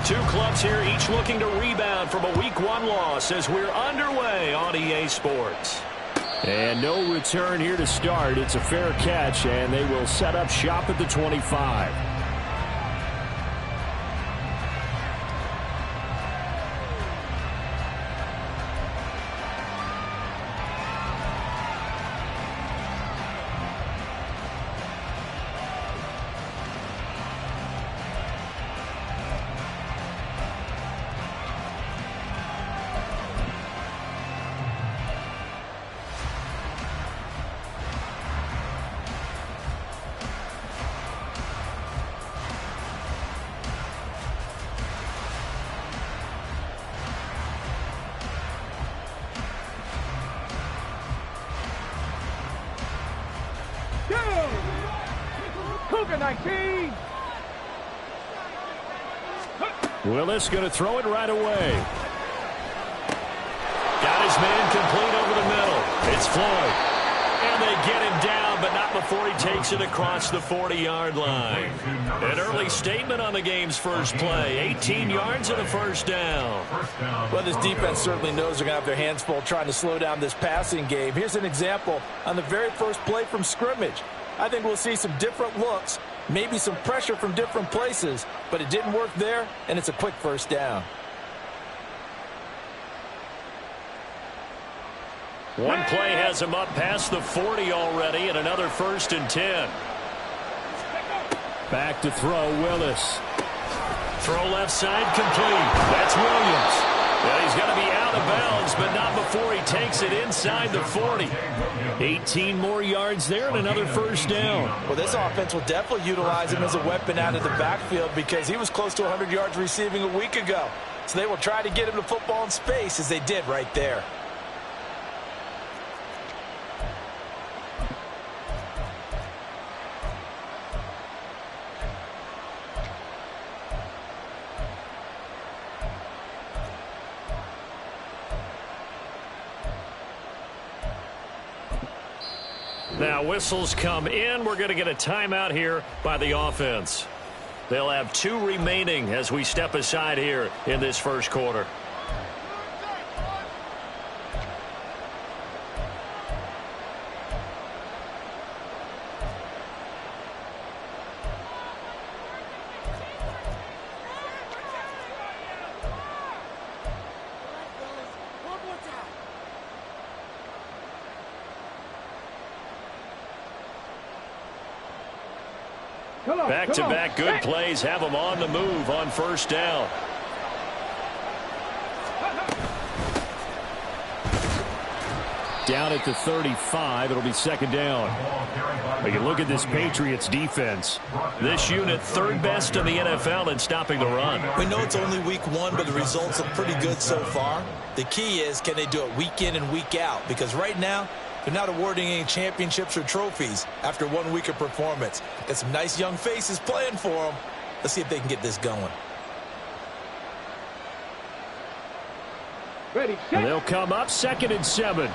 Two clubs here, each looking to rebound from a Week 1 loss as we're underway on EA Sports. And no return here to start. It's a fair catch, and they will set up shop at the 25. Willis going to throw it right away. Got his man complete over the middle. It's Floyd. And they get him down, but not before he takes it across the 40-yard line. An early statement on the game's first play. 18 yards and a first down. Well, this defense certainly knows they're going to have their hands full trying to slow down this passing game. Here's an example on the very first play from scrimmage. I think we'll see some different looks, maybe some pressure from different places, but it didn't work there, and it's a quick first down. One play has him up past the 40 already, and another 1st and 10. Back to throw, Willis. Throw left side complete. That's Williams. Well, he's going to be out of bounds, but not before he takes it inside the 40. 18 more yards there and another first down. Well, this offense will definitely utilize him as a weapon out of the backfield because he was close to 100 yards receiving a week ago. So they will try to get him the football in space as they did right there. Now whistles come in. We're going to get a timeout here by the offense. They'll have 2 remaining as we step aside here in this first quarter. Back-to-back good plays have them on the move on first down. Down at the 35, it'll be second down. But you look at this Patriots defense. This unit 3rd best in the NFL in stopping the run. We know it's only week 1, but the results look pretty good so far. The key is, can they do it week in and week out? Because right now, they're not awarding any championships or trophies after 1 week of performance. Got some nice young faces playing for them. Let's see if they can get this going. Ready, and they'll come up 2nd and 7.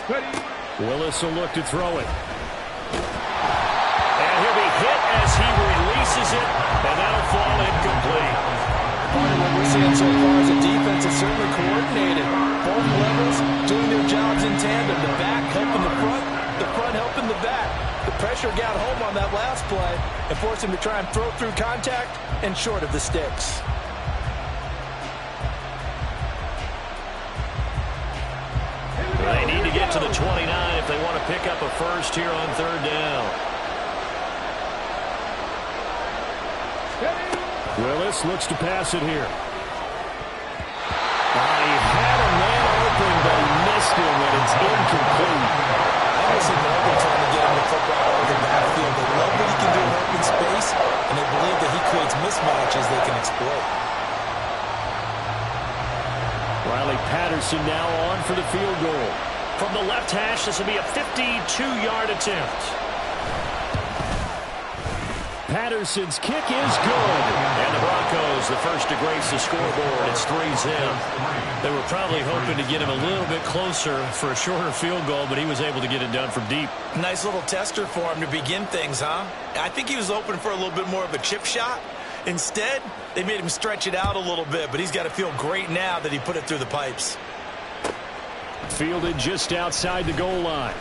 Ready. Willis will look to throw it. And he'll be hit as he releases it, and that'll fall incomplete. Part of what we're seeing so far is a defense that's certainly coordinated. Both levels doing their jobs in tandem. The back helping the front helping the back. The pressure got home on that last play and forced him to try and throw through contact and short of the sticks. They need to get to the 29 if they want to pick up a first here on 3rd down. Willis looks to pass it here. He had a man open, but he missed him, and it's incomplete. Obviously, they're trying to get him the football out of the backfield. They love what he can do in open space, and they believe that he creates mismatches they can exploit. Riley Patterson now on for the field goal. From the left hash, this will be a 52-yard attempt. Patterson's kick is good. And the Broncos, the first to grace the scoreboard. It's 3-zip. They were probably hoping to get him a little bit closer for a shorter field goal, but he was able to get it done from deep. Nice little tester for him to begin things, huh? I think he was hoping for a little bit more of a chip shot. Instead, they made him stretch it out a little bit, but he's got to feel great now that he put it through the pipes. Fielded just outside the goal line.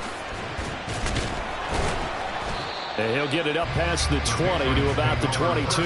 And he'll get it up past the 20 to about the 22.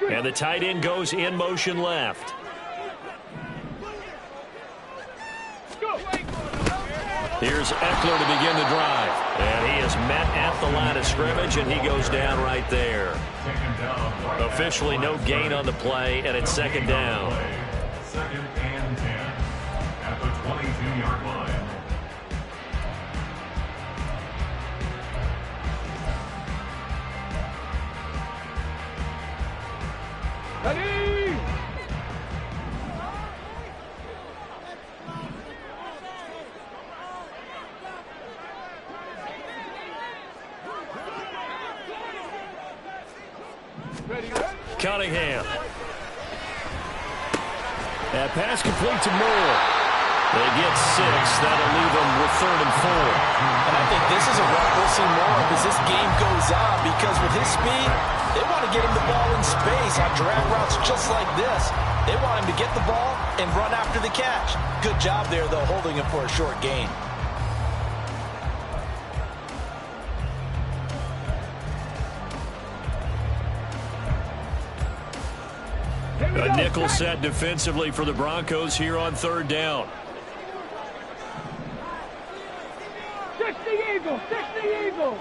And the tight end goes in motion left. Here's Eckler to begin the drive. And he is met at the line of scrimmage, and he goes down right there. Officially no gain on the play, and it's second down. Second and 10 at the 22-yard line. Cunningham. That pass complete to Moore. They get 6. That'll leave them with 3rd and 4. And I think this is a route we'll see more of as this game goes on, because with his speed, they want to get him the ball in space on drag routes just like this. They want him to get the ball and run after the catch. Good job there, though, holding him for a short gain. A nickel set defensively for the Broncos here on 3rd down. 60 Eagles, 60 Eagles.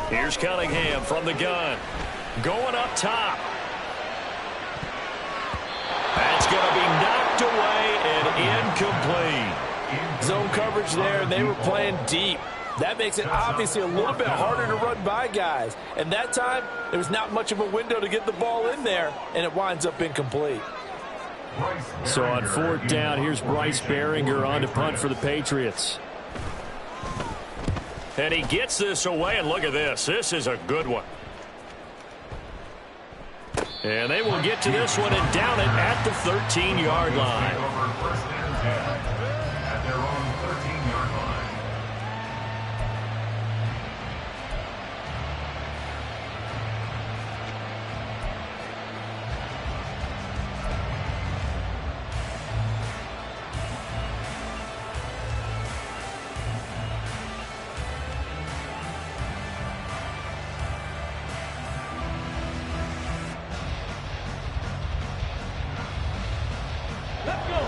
Here's Cunningham from the gun. Going up top. That's going to be knocked away and incomplete. Zone coverage there, and they were playing deep. That makes it obviously a little bit harder to run by guys. And that time, there was not much of a window to get the ball in there, and it winds up incomplete. So on 4th down, here's Bryce Behringer on to punt for the Patriots. And he gets this away, and look at this. This is a good one. And they will get to this one and down it at the 13-yard line. First and 10 at their own 13-yard line.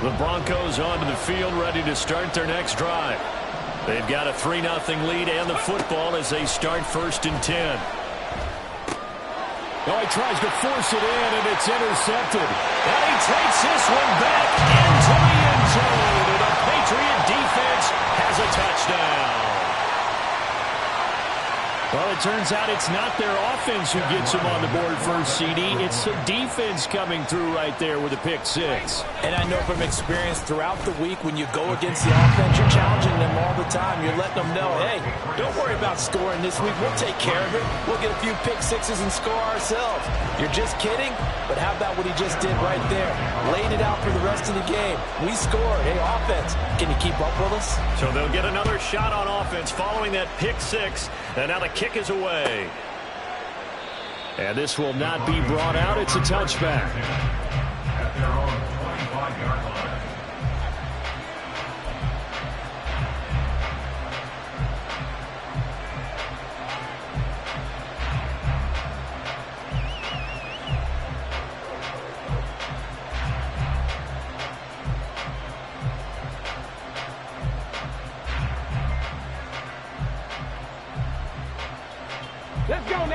The Broncos onto the field, ready to start their next drive. They've got a 3-0 lead and the football as they start 1st and 10. Oh, he tries to force it in, and it's intercepted. And he takes this one back into the end zone. And the Patriot defense has a touchdown. Well, it turns out it's not their offense who gets them on the board first, CD. It's the defense coming through right there with a pick 6. And I know from experience throughout the week, when you go against the offense, you're challenging them all the time. You're letting them know, hey, don't worry about scoring this week. We'll take care of it. We'll get a few pick 6s and score ourselves. You're just kidding? But how about what he just did right there? Laid it out for the rest of the game. We scored. Hey, offense, can you keep up with us? So they'll get another shot on offense following that pick 6. And now the kick is away. And this will not be brought out. It's a touchback. At their own 25-yard line.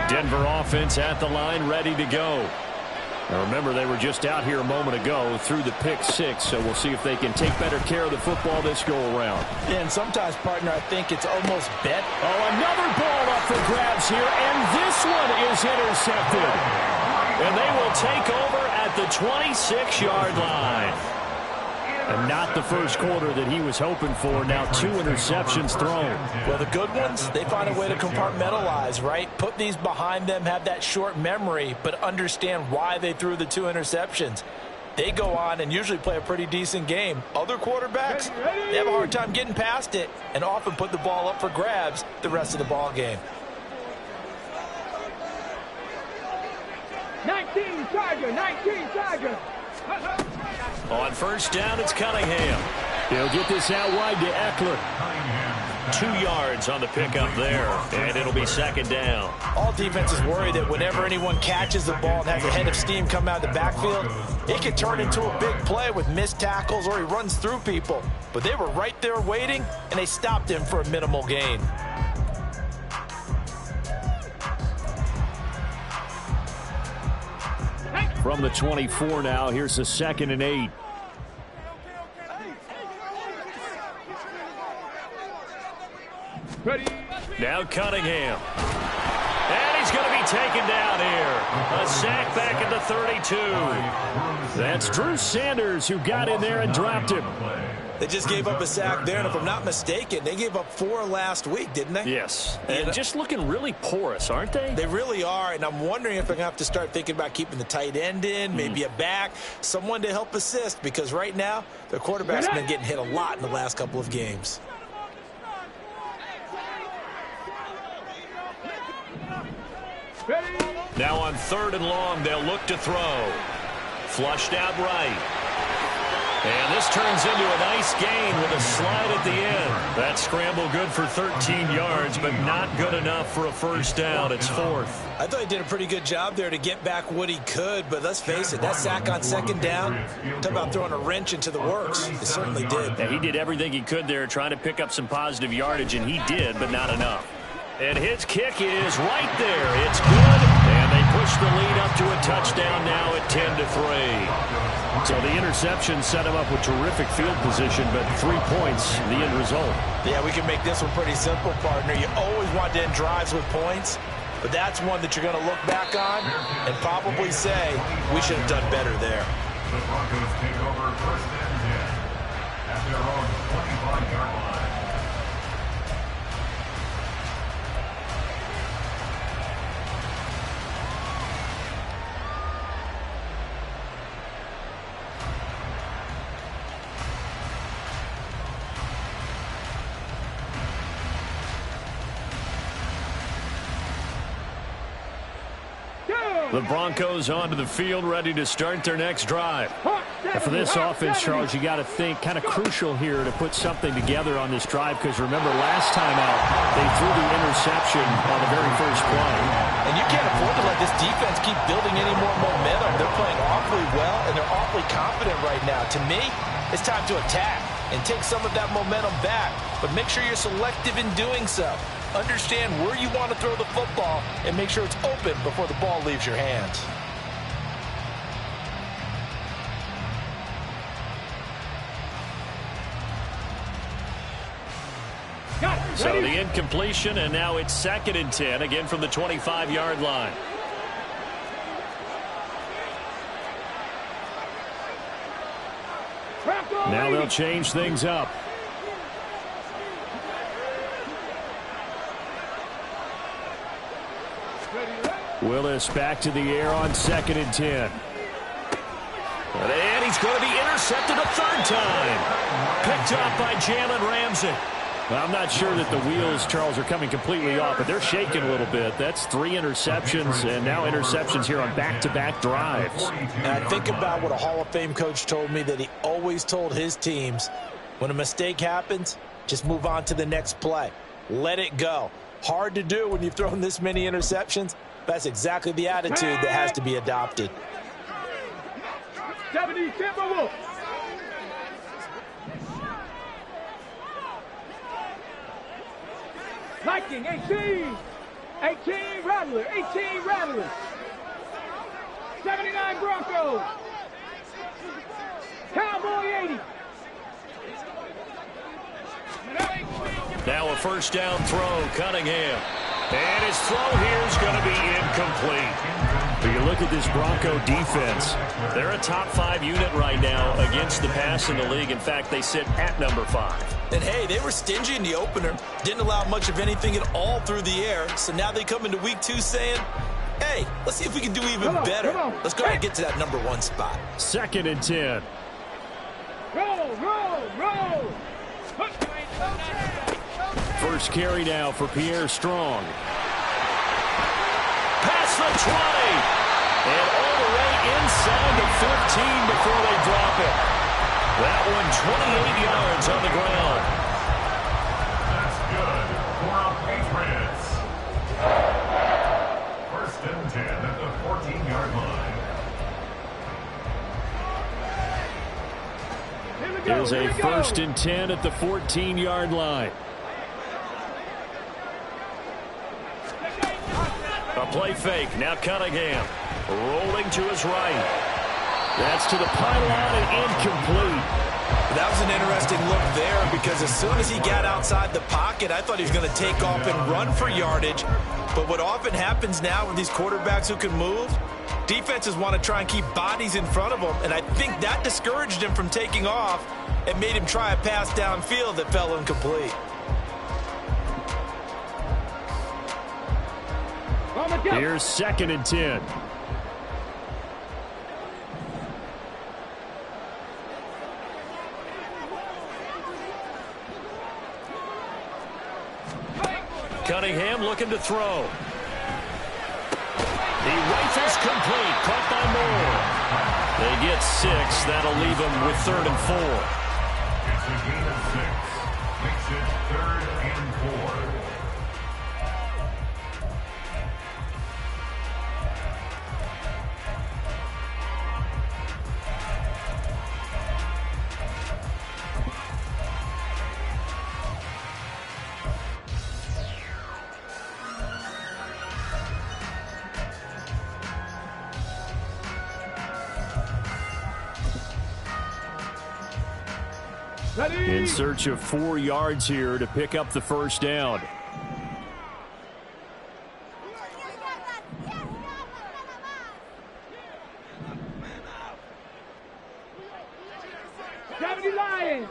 Denver offense at the line, ready to go. Now remember, they were just out here a moment ago through the pick six, so we'll see if they can take better care of the football this go-around. Yeah, and sometimes, partner, I think it's almost bet. Oh, another ball up for grabs here, and this one is intercepted. And they will take over at the 26-yard line. And not the first quarter that he was hoping for. Now 2 interceptions thrown. Well, the good ones, they find a way to compartmentalize, right? Put these behind them, have that short memory, but understand why they threw the 2 interceptions. They go on and usually play a pretty decent game. Other quarterbacks, they have a hard time getting past it and often put the ball up for grabs the rest of the ball game. 19 Tiger. On first down, it's Cunningham. He'll get this out wide to Eckler. 2 yards on the pickup there, and it'll be second down. All defenses worry that whenever anyone catches the ball and has a head of steam come out of the backfield, it can turn into a big play with missed tackles or he runs through people. But they were right there waiting, and they stopped him for a minimal gain. From the 24 now, here's the 2nd and 8. Ready. Now Cunningham. And he's going to be taken down here. A sack back at the 32. That's Drew Sanders who got in there and dropped him. They just gave up a sack there, and if I'm not mistaken, they gave up 4 last week, didn't they? Yes. And just looking really porous, aren't they? They really are, and I'm wondering if they're going to have to start thinking about keeping the tight end in, maybe a back, someone to help assist, because right now, their quarterback's been getting hit a lot in the last couple of games. Ready. Now on 3rd and long, they'll look to throw. Flushed out right. And this turns into a nice gain with a slide at the end. That scramble good for 13 yards, but not good enough for a first down. It's 4th. I thought he did a pretty good job there to get back what he could, but let's face it, that sack on 2nd down, talk about throwing a wrench into the works. It certainly did. Yeah, he did everything he could there trying to pick up some positive yardage, and he did, but not enough. And his kick is right there. It's good, and they push the lead up to a touchdown now at 10-3. So the interception set him up with terrific field position, but 3 points, the end result. Yeah, we can make this one pretty simple, partner. You always want to end drives with points, but that's one that you're going to look back on and probably say, we should have done better there. The Broncos take over 1st and 10 at their own 25-yard line. The Broncos onto the field, ready to start their next drive. And for this offense, Charles, you got to think kind of crucial here to put something together on this drive, because remember, last time out, they threw the interception on the very first play. And you can't afford to let this defense keep building any more momentum. They're playing awfully well, and they're awfully confident right now. To me, it's time to attack and take some of that momentum back, but make sure you're selective in doing so. Understand where you want to throw the football and make sure it's open before the ball leaves your hands. So the incompletion, and now it's 2nd and 10, again from the 25-yard line. Now they'll change things up. Willis back to the air on 2nd and 10. And he's going to be intercepted a 3rd time. Picked up by Jalen Ramsey. Well, I'm not sure that the wheels, Charles, are coming completely off, but they're shaking a little bit. That's 3 interceptions, and now interceptions here on back-to-back drives. And I think about what a Hall of Fame coach told me, that he always told his teams, when a mistake happens, just move on to the next play. Let it go. Hard to do when you've thrown this many interceptions. That's exactly the attitude that has to be adopted. 70 Timberwolves. Viking 18. 18 Rattler, 18 Rattler. 79 Broncos. Cowboy 80. Now a first down throw, Cunningham. And his throw here is going to be incomplete. When you look at this Bronco defense, they're a top 5 unit right now against the pass in the league. In fact, they sit at number 5. And hey, they were stingy in the opener. Didn't allow much of anything at all through the air. So now they come into week 2 saying, hey, let's see if we can do even better. Let's go ahead and get to that number 1 spot. 2nd and 10. Roll, roll, roll. First carry now for Pierre Strong. Past the 20. And all the way inside the 15 before they drop it. That one 28 yards on the ground. That's good for our Patriots. First and 10 at the 14-yard line. Here's a first and 10 at the 14-yard line. A play fake. Now Cunningham rolling to his right. That's to the pylon and incomplete. That was an interesting look there because as soon as he got outside the pocket, I thought he was going to take off and run for yardage. But what often happens now with these quarterbacks who can move, defenses want to try and keep bodies in front of them, and I think that discouraged him from taking off and made him try a pass downfield that fell incomplete. Here's 2nd and 10. Cunningham looking to throw. He rifles complete. Caught by Moore. They get 6. That'll leave them with 3rd and 4. It's a gain of 6. Makes it 3rd and 4. In search of 4 yards here to pick up the first down. Lions.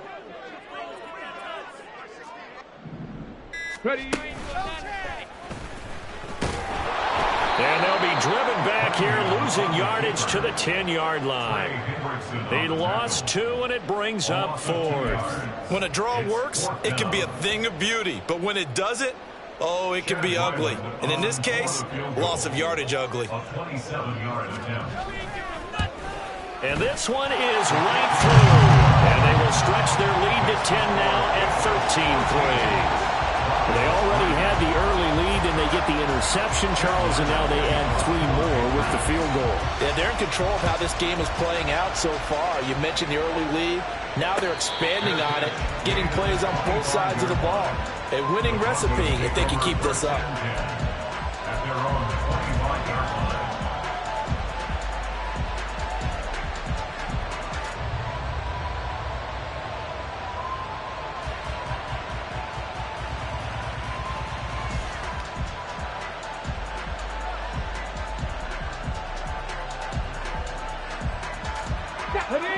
Ready. And they'll be driven back here, losing yardage to the 10-yard line. They lost 2, and it brings up 4th. When a draw works, it can be a thing of beauty. But when it doesn't, oh, it can be ugly. And in this case, loss of yardage ugly. And this one is right through. And they will stretch their lead to 10 now at 13-3. They already had the early lead, and they get the interception, Charles, and now they add 3 more with the field goal. Yeah, they're in control of how this game is playing out so far. You mentioned the early lead. Now they're expanding on it, getting plays on both sides of the ball. A winning recipe if they can keep this up. At their own 25-yard line.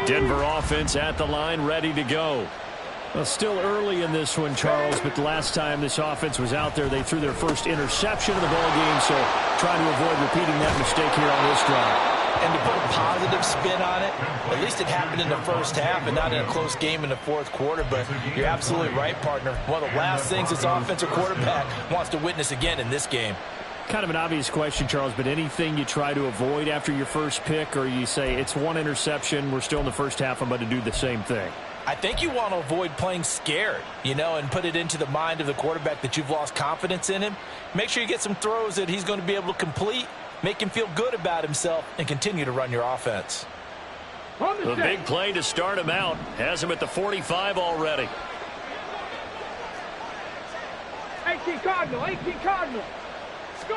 Denver offense at the line, ready to go. Well, still early in this one, Charles, but the last time this offense was out there, they threw their first interception of the ball game, so trying to avoid repeating that mistake here on this drive. And to put a positive spin on it, at least it happened in the first half and not in a close game in the fourth quarter. But you're absolutely right, partner. One of the last things this offensive quarterback wants to witness again in this game. Kind of an obvious question, Charles, but anything you try to avoid after your first pick, or you say it's one interception, we're still in the first half, I'm about to do the same thing? I think you want to avoid playing scared, and put it into the mind of the quarterback that you've lost confidence in him. Make sure you get some throws that he's going to be able to complete, make him feel good about himself, and continue to run your offense. The big play to start him out has him at the 45 already. 18 Cardinal, 18 Cardinal. The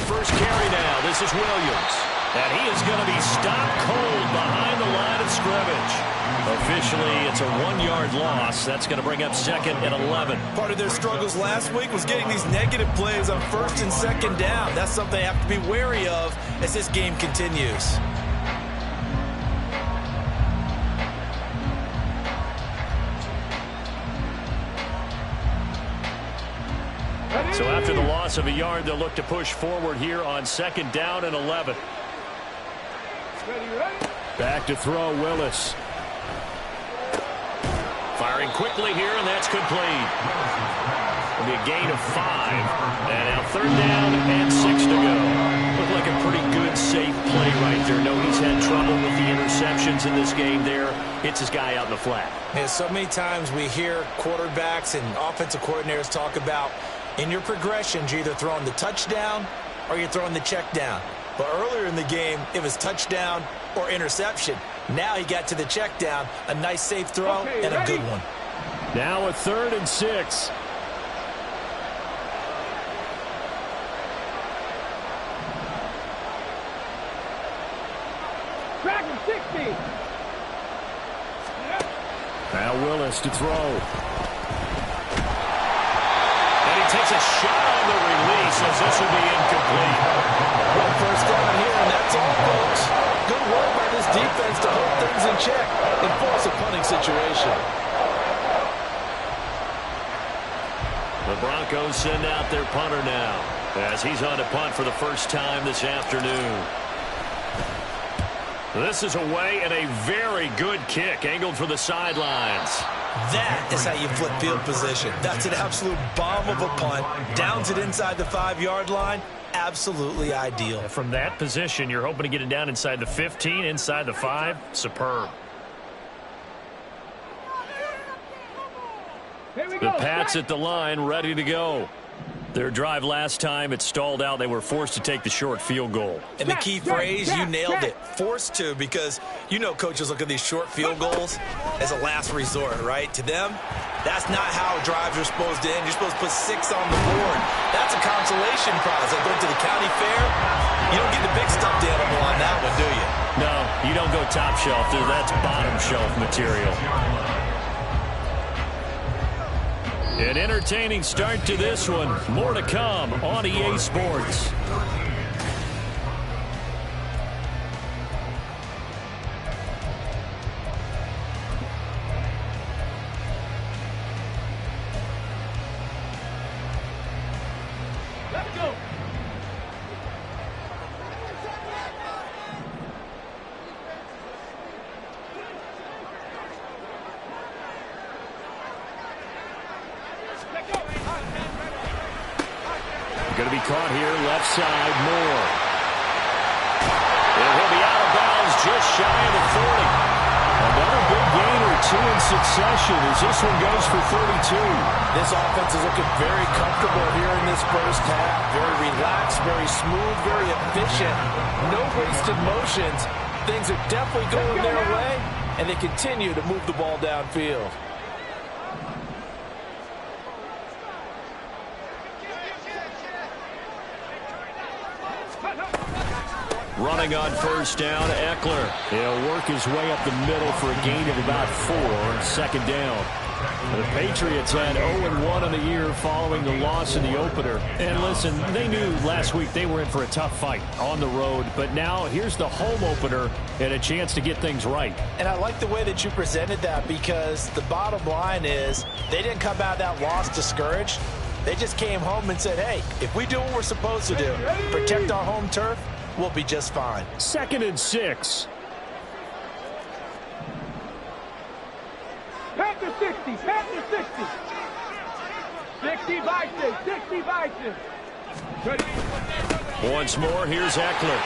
first carry now. This is Williams. And he is going to be stopped cold behind the line of scrimmage. Officially, it's a 1-yard loss. That's going to bring up 2nd and 11. Part of their struggles last week was getting these negative plays on 1st and 2nd down. That's something they have to be wary of as this game continues. So after the loss of a yard, they'll look to push forward here on 2nd down and 11. Back to throw, Willis. Firing quickly here, and that's complete. It'll be a gain of 5. And now 3rd down and 6 to go. Looked like a pretty good, safe play right there. No, he's had trouble with the interceptions in this game there. Hits his guy out in the flat. And so many times we hear quarterbacks and offensive coordinators talk about in your progressions, you're either throwing the touchdown or you're throwing the check down. But earlier in the game, it was touchdown or interception. Now he got to the check down, a nice safe throw, and a good one. Now a 3rd and 6. Track him, 60. Now Willis to throw. And he takes a shot on the release as this will be incomplete. One first down here, and that's all, folks. Good work by this defense to hold things in check and force a punting situation. The Broncos send out their punter now as he's on to punt for the first time this afternoon. This is away and a very good kick angled for the sidelines. That is how you flip field position. That's an absolute bomb of a punt. Downs it inside the 5-yard line. Absolutely ideal. From that position, you're hoping to get it down inside the 15, inside the 5. Superb. The Pats at the line, ready to go. Their drive last time, it stalled out. They were forced to take the short field goal. And the key phrase, you nailed it. Forced to, because you know coaches look at these short field goals as a last resort, right? To them, that's not how drives are supposed to end. You're supposed to put 6 on the board. That's a consolation prize. Like going to the county fair, you don't get the big stuffed animal on that one, do you? No, you don't go top shelf. That's bottom shelf material. An entertaining start to this one. More to come on EA Sports. Let's go. Going to be caught here, left side, Moore. And he'll be out of bounds just shy of the 40. Another big gain or 2 in succession as this one goes for 32. This offense is looking very comfortable here in this first half. Very relaxed, very smooth, very efficient. No wasted motions. Things are definitely going their way, and they continue to move the ball downfield. Running on first down, Eckler. He'll work his way up the middle for a gain of about 4, 2nd down. The Patriots had 0-1 on the year following the loss in the opener. And listen, they knew last week they were in for a tough fight on the road. But now here's the home opener and a chance to get things right. And I like the way that you presented that, because the bottom line is they didn't come out of that loss discouraged. They just came home and said, hey, if we do what we're supposed to do, protect our home turf, we'll be just fine. 2nd and 6. Panther 60. Panther 60. 60 Bison. 60 Bison. Once more, here's Eckler.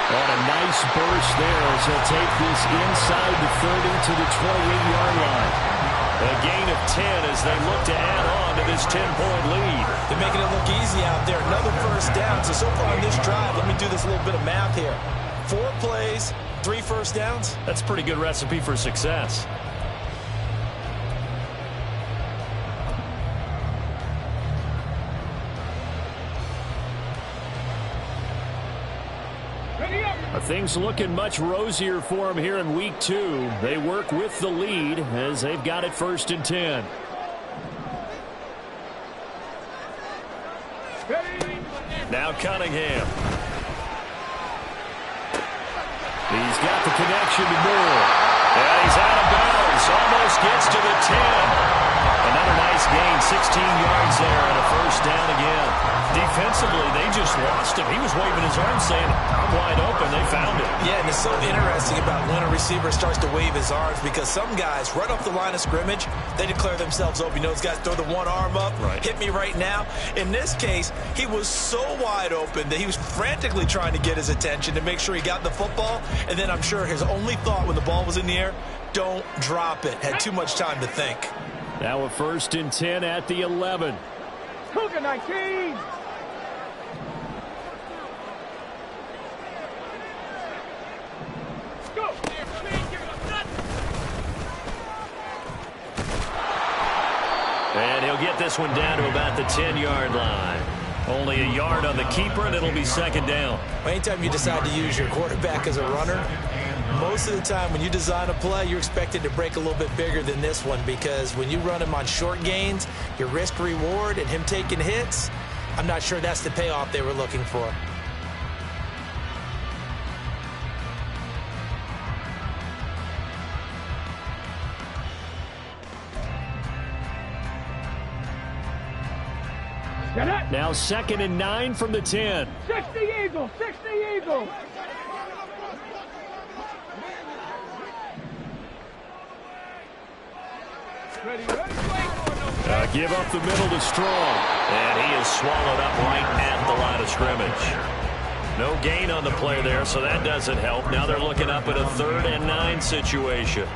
On a nice burst there as he'll take this inside the 30 to the 28-yard line. A gain of 10 as they look to add on to this 10-point lead. They're making it look easy out there. Another first down. So far in this drive, let me do this little bit of math here. 4 plays, 3 first downs. That's a pretty good recipe for success. Things looking much rosier for them here in week 2. They work with the lead as they've got it 1st and 10. Now Cunningham. He's got the connection to Moore. And he's out of bounds. Almost gets to the 10. Another nice gain, 16 yards there, and a 1st down again. Defensively, they just lost him. He was waving his arms saying, I'm wide open. They found it. Yeah, and it's so interesting about when a receiver starts to wave his arms, because some guys, right off the line of scrimmage, they declare themselves open. You know, those guys throw the one arm up, right. Hit me right now. In this case, he was so wide open that he was frantically trying to get his attention to make sure he got the football. And then I'm sure his only thought when the ball was in the air, don't drop it. Had too much time to think. Now a 1st and 10 at the 11. Cougar 19. Go. And he'll get this one down to about the 10-yard line. Only a yard on the keeper, and it'll be 2nd down. Anytime you decide to use your quarterback as a runner, most of the time when you design a play, you're expected to break a little bit bigger than this one, because when you run him on short gains, your risk-reward and him taking hits, I'm not sure that's the payoff they were looking for. Now 2nd and 9 from the 10. 60 Eagles, 60 Eagles. Give up the middle to Strong. And he is swallowed up right at the line of scrimmage. No gain on the play there, so that doesn't help. Now they're looking up at a 3rd and 9 situation.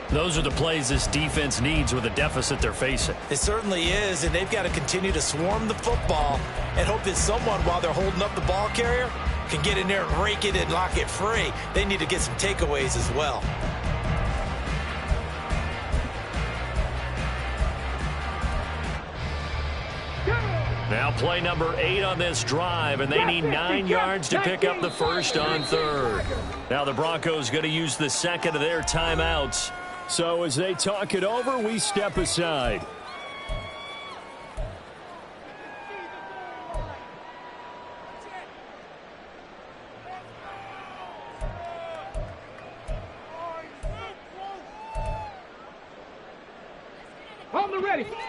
Those are the plays this defense needs with the deficit they're facing. It certainly is, and they've got to continue to swarm the football and hope that someone, while they're holding up the ball carrier, can get in there and rake it and lock it free. They need to get some takeaways as well. Now play number 8 on this drive, and they need 9 yards to pick up the 1st on 3rd. Now the Broncos going to use the 2nd of their timeouts. So as they talk it over, we step aside.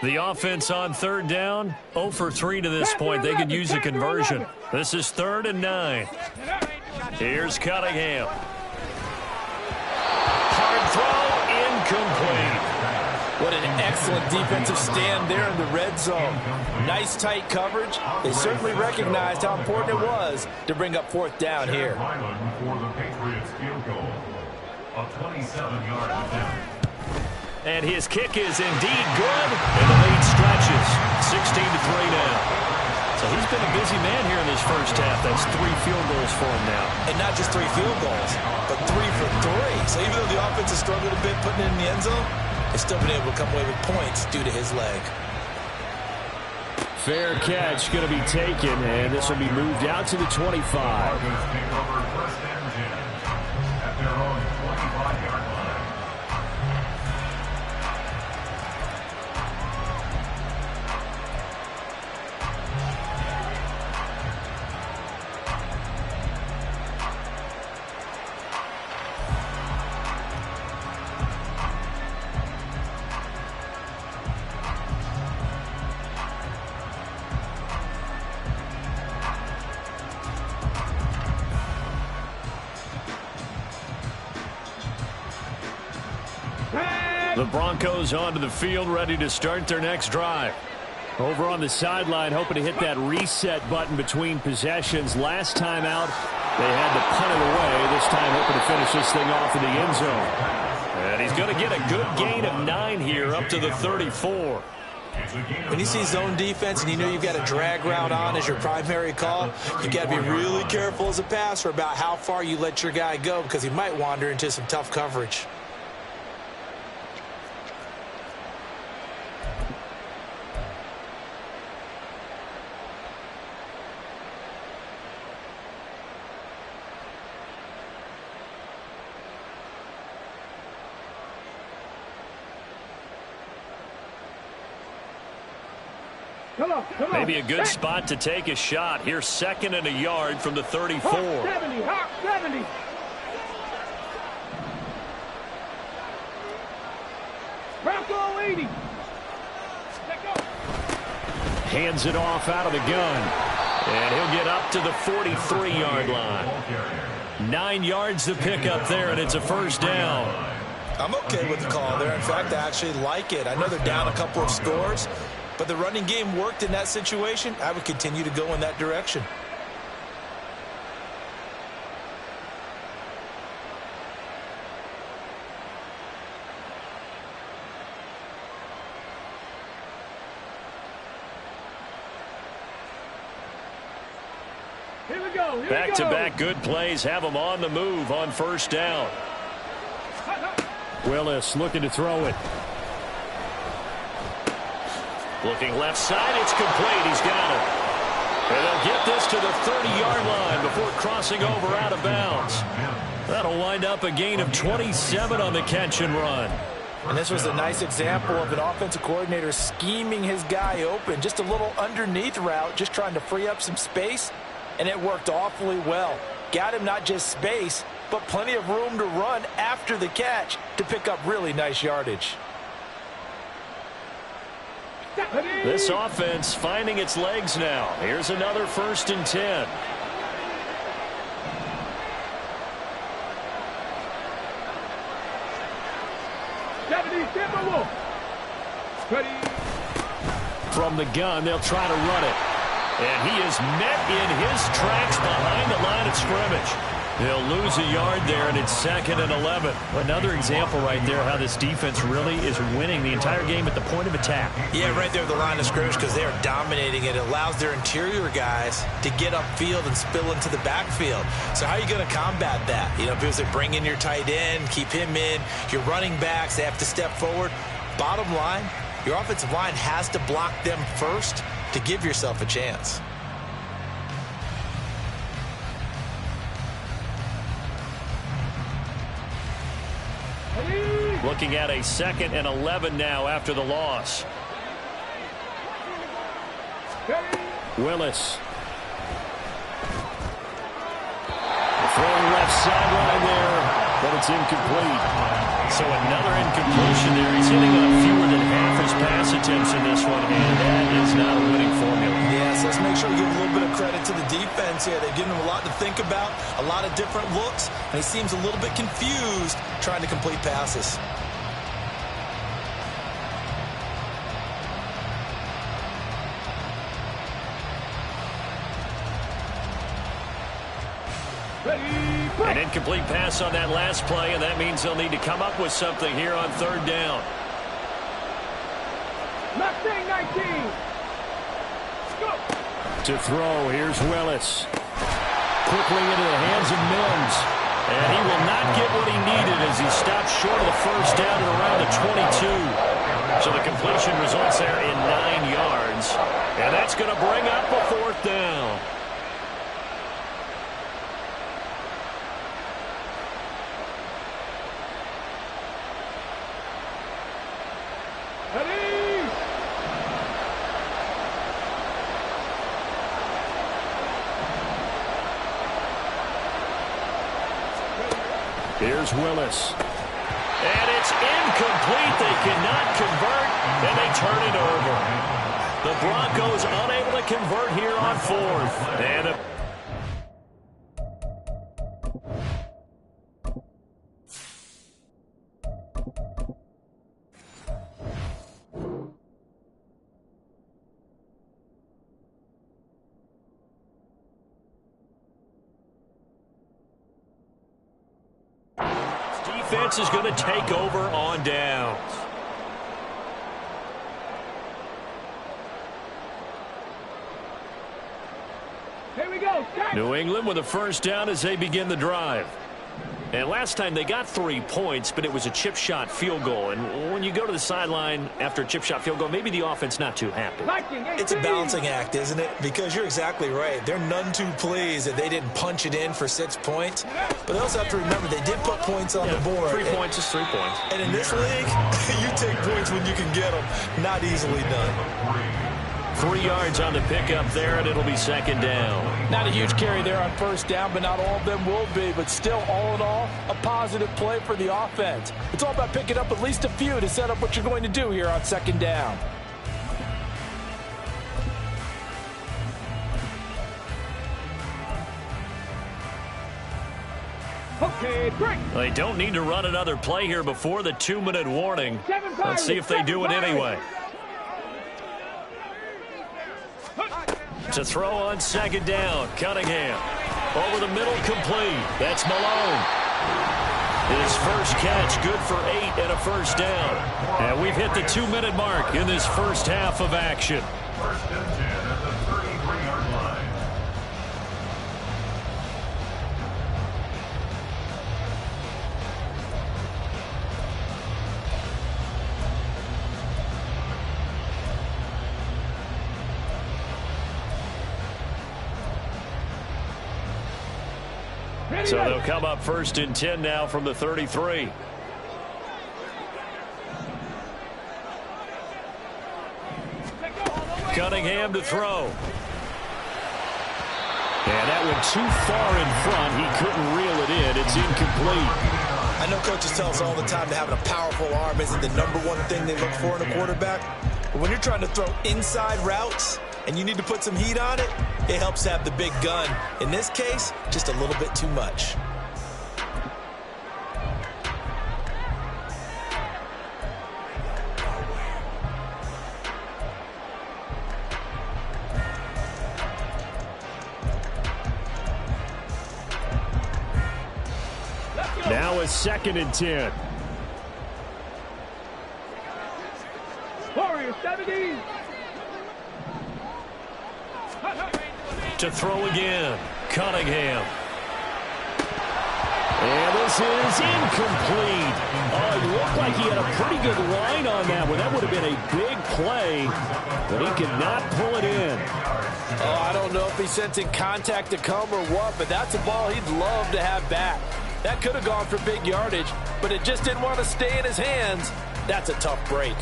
The offense on 3rd down, 0 for 3 to this point. They could use a conversion. This is 3rd and 9. Here's Cunningham. Hard throw, incomplete. What an excellent defensive stand there in the red zone. Nice tight coverage. They certainly recognized how important it was to bring up 4th down here. For the Patriots field goal. A 27-yard attempt. And his kick is indeed good, and the lead stretches. 16-3 now. So he's been a busy man here in this 1st half. That's 3 field goals for him now. And not just 3 field goals, but 3 for 3. So even though the offense has struggled a bit putting it in the end zone, they've still been able to come away with points due to his leg. Fair catch going to be taken, and this will be moved out to the 25. Broncos take over 1st and 10 at their own 25-yard line. The Broncos onto the field, ready to start their next drive. Over on the sideline, hoping to hit that reset button between possessions. Last time out, they had to punt it away. This time hoping to finish this thing off in the end zone. And he's going to get a good gain of 9 here, up to the 34. When you see zone defense and you know you've got a drag route on as your primary call, you've got to be really careful as a passer about how far you let your guy go, because he might wander into some tough coverage. Come on. Maybe a good spot to take a shot. Here's 2nd and a yard from the 34. Hawk 70, Hawk 70. Bronco 80. Let go. Hands it off out of the gun. And he'll get up to the 43-yard line. 9 yards to pick up there, and it's a first down. I'm okay with the call there. In fact, I actually like it. I know they're down a couple of scores, but the running game worked in that situation. I would continue to go in that direction. Here we go. Back-to-back good plays have them on the move on first down. Willis looking to throw it. Looking left side, it's complete. He's got it. And they'll get this to the 30-yard line before crossing over out of bounds. That'll wind up a gain of 27 on the catch and run. And this was a nice example of an offensive coordinator scheming his guy open. Just a little underneath route, just trying to free up some space. And it worked awfully well. Got him not just space, but plenty of room to run after the catch to pick up really nice yardage. This offense finding its legs now. Here's another 1st and 10. From the gun, they'll try to run it. And he is met in his tracks behind the line of scrimmage. They'll lose a yard there, and it's 2nd and 11. Another example right there how this defense really is winning the entire game at the point of attack. Yeah, right there at the line of scrimmage because they are dominating it. It allows their interior guys to get upfield and spill into the backfield. So how are you going to combat that? You know, because they bring in your tight end, keep him in. Your running backs, they have to step forward. Bottom line, your offensive line has to block them first to give yourself a chance. Looking at a 2nd and 11 now after the loss. Willis. Throwing left sideline there, but it's incomplete. So another incompletion there. He's hitting on fewer than half his pass attempts in this one, and that is not a winning formula. Yes, let's make sure we give a little bit of credit to the defense here. They've given him a lot to think about, a lot of different looks, and he seems a little bit confused trying to complete passes. An incomplete pass on that last play, and that means they'll need to come up with something here on 3rd down. Mustang 19. Go. To throw, here's Willis. Quickly into the hands of Mims. And he will not get what he needed as he stopped short of the first down at around the 22. So the completion results there in 9 yards. And that's going to bring up a 4th down. Here's Willis. And it's incomplete. They cannot convert, and they turn it over. The Broncos unable to convert here on 4th. And defense is going to take over on downs. Here we go. New England with a first down as they begin the drive. And last time they got 3 points, but it was a chip shot field goal. And when you go to the sideline after a chip shot field goal, maybe the offense not too happy. It's a balancing act, isn't it? Because you're exactly right. They're none too pleased that they didn't punch it in for 6 points. But they also have to remember they did put points on the board. 3 points is 3 points. And in this league, you take points when you can get them. Not easily done. 3 yards on the pickup there, and it'll be second down. Not a huge carry there on first down, but not all of them will be. But still, all in all, a positive play for the offense. It's all about picking up at least a few to set up what you're going to do here on second down. Okay, break. They don't need to run another play here before the 2-minute warning. Let's see if they do it anyway. To throw on second down, Cunningham. Over the middle, complete. That's Malone. His first catch, good for 8 and a first down. And we've hit the 2-minute mark in this first half of action. First and 10 at the 33-yard line. So they'll come up first and 10 now from the 33. Cunningham to throw. And that went too far in front. He couldn't reel it in. It's incomplete. I know coaches tell us all the time that having a powerful arm isn't the #1 thing they look for in a quarterback. But when you're trying to throw inside routes and you need to put some heat on it, it helps have the big gun. In this case, just a little bit too much. Now it's second and 10. Warriors 70. To throw again, Cunningham. And this is incomplete. Oh, it looked like he had a pretty good line on that one. That would have been a big play, but he could not pull it in. Oh, I don't know if he's sensing contact to come or what, but that's a ball he'd love to have back. That could have gone for big yardage, but it just didn't want to stay in his hands. That's a tough break.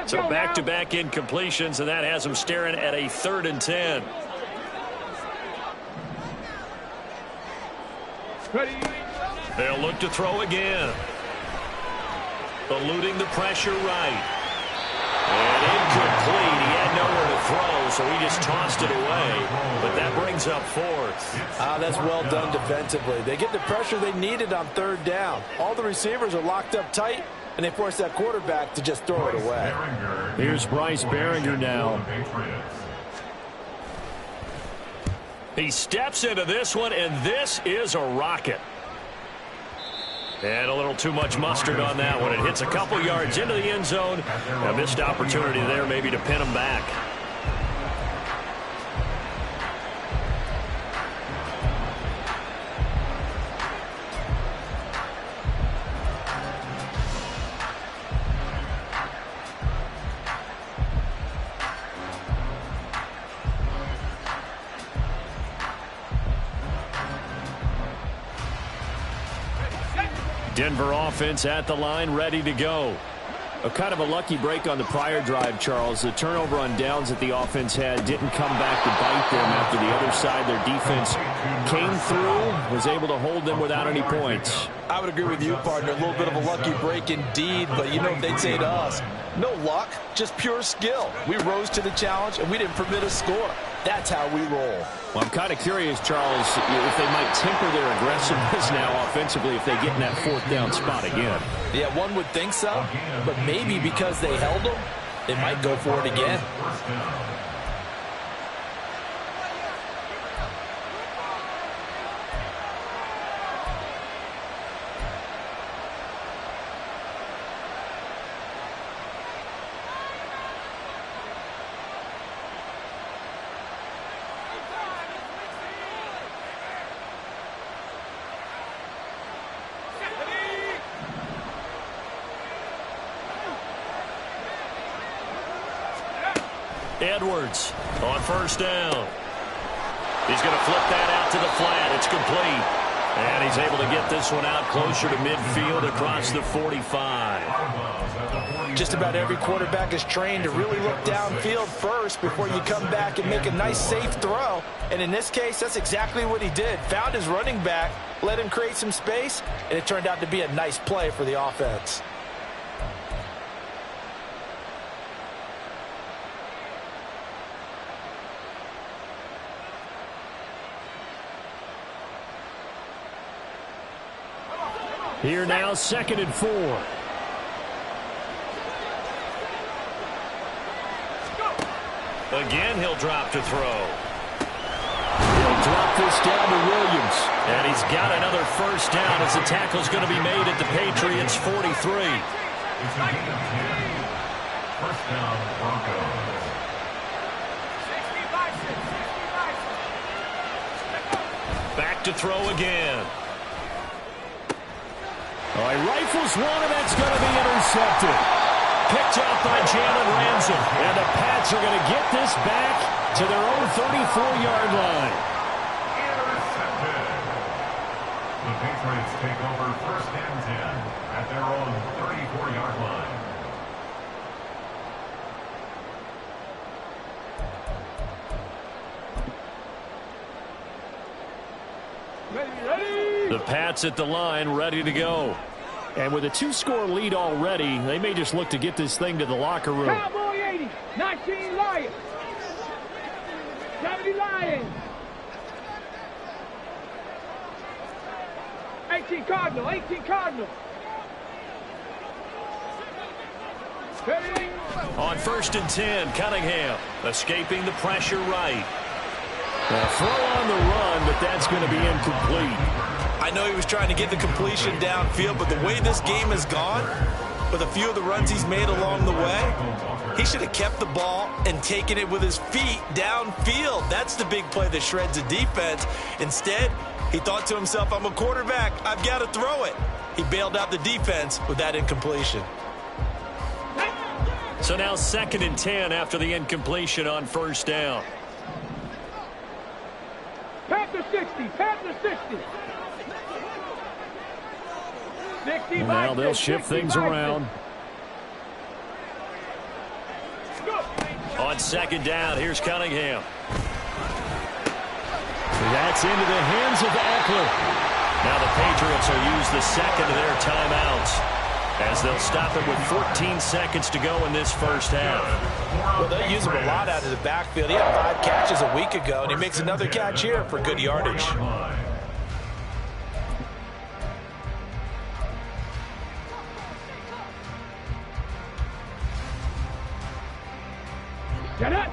So back-to-back incompletions, and that has them staring at a 3rd and 10. Ready. They'll look to throw again. Eluding the pressure right. And incomplete. He had nowhere to throw, so he just tossed it away. But that brings up 4th. That's well done defensively. They get the pressure they needed on 3rd down. All the receivers are locked up tight, and they force that quarterback to just throw it away. Here's Bryce Behringer now. He steps into this one, and this is a rocket. And a little too much mustard on that one. It hits a couple yards into the end zone. A missed opportunity there maybe to pin him back. Denver offense at the line, ready to go. A kind of a lucky break on the prior drive, Charles. The turnover on downs that the offense had didn't come back to bite them after the other side. Their defense came through, was able to hold them without any points. I would agree with you, partner. A little bit of a lucky break indeed, but you know what they'd say to us? No luck, just pure skill. We rose to the challenge, and we didn't permit a score. That's how we roll. Well, I'm kind of curious, Charles, if they might temper their aggressiveness now offensively if they get in that 4th down spot again. Yeah, one would think so, but maybe because they held them, they might go for it again. Edwards on 1st down. He's going to flip that out to the flat. It's complete. And he's able to get this one out closer to midfield across the 45. Just about every quarterback is trained to really look downfield first before you come back and make a nice, safe throw. And in this case, that's exactly what he did. Found his running back, let him create some space, and it turned out to be a nice play for the offense. Here now, 2nd and 4. Again, he'll drop to throw. He'll drop this down to Williams. And he's got another first down as the tackle's going to be made at the Patriots' 43. It's a gain of 10. First down, Broncos. Back to throw again. All right, rifles one, and that's going to be intercepted. Picked up by Jalen Ramsey. And the Pats are going to get this back to their own 34-yard line. Intercepted. The Patriots take over 1st and 10 at their own 34-yard line. Ready. The Pats at the line, ready to go. And with a 2-score lead already, they may just look to get this thing to the locker room. Cowboy 80, 19 Lions. 70 Lions. 18 Cardinal, 18 Cardinal. Ready. On 1st and 10, Cunningham escaping the pressure right. A throw on the run, but that's going to be incomplete. I know he was trying to get the completion downfield, but the way this game has gone, with a few of the runs he's made along the way, he should have kept the ball and taken it with his feet downfield. That's the big play that shreds the defense. Instead, he thought to himself, I'm a quarterback, I've got to throw it. He bailed out the defense with that incompletion. So now 2nd and 10 after the incompletion on 1st down. Panther 60, Panther 60. 60 And by now they'll 6, shift 60 things by around. 6. On 2nd down, here's Cunningham. That's into the hands of Eckler. Now the Patriots will use the 2nd of their timeouts as they'll stop it with 14 seconds to go in this 1st half. Well, they use him a lot out of the backfield. He had 5 catches a week ago, and he makes another catch here for good yardage. Get it.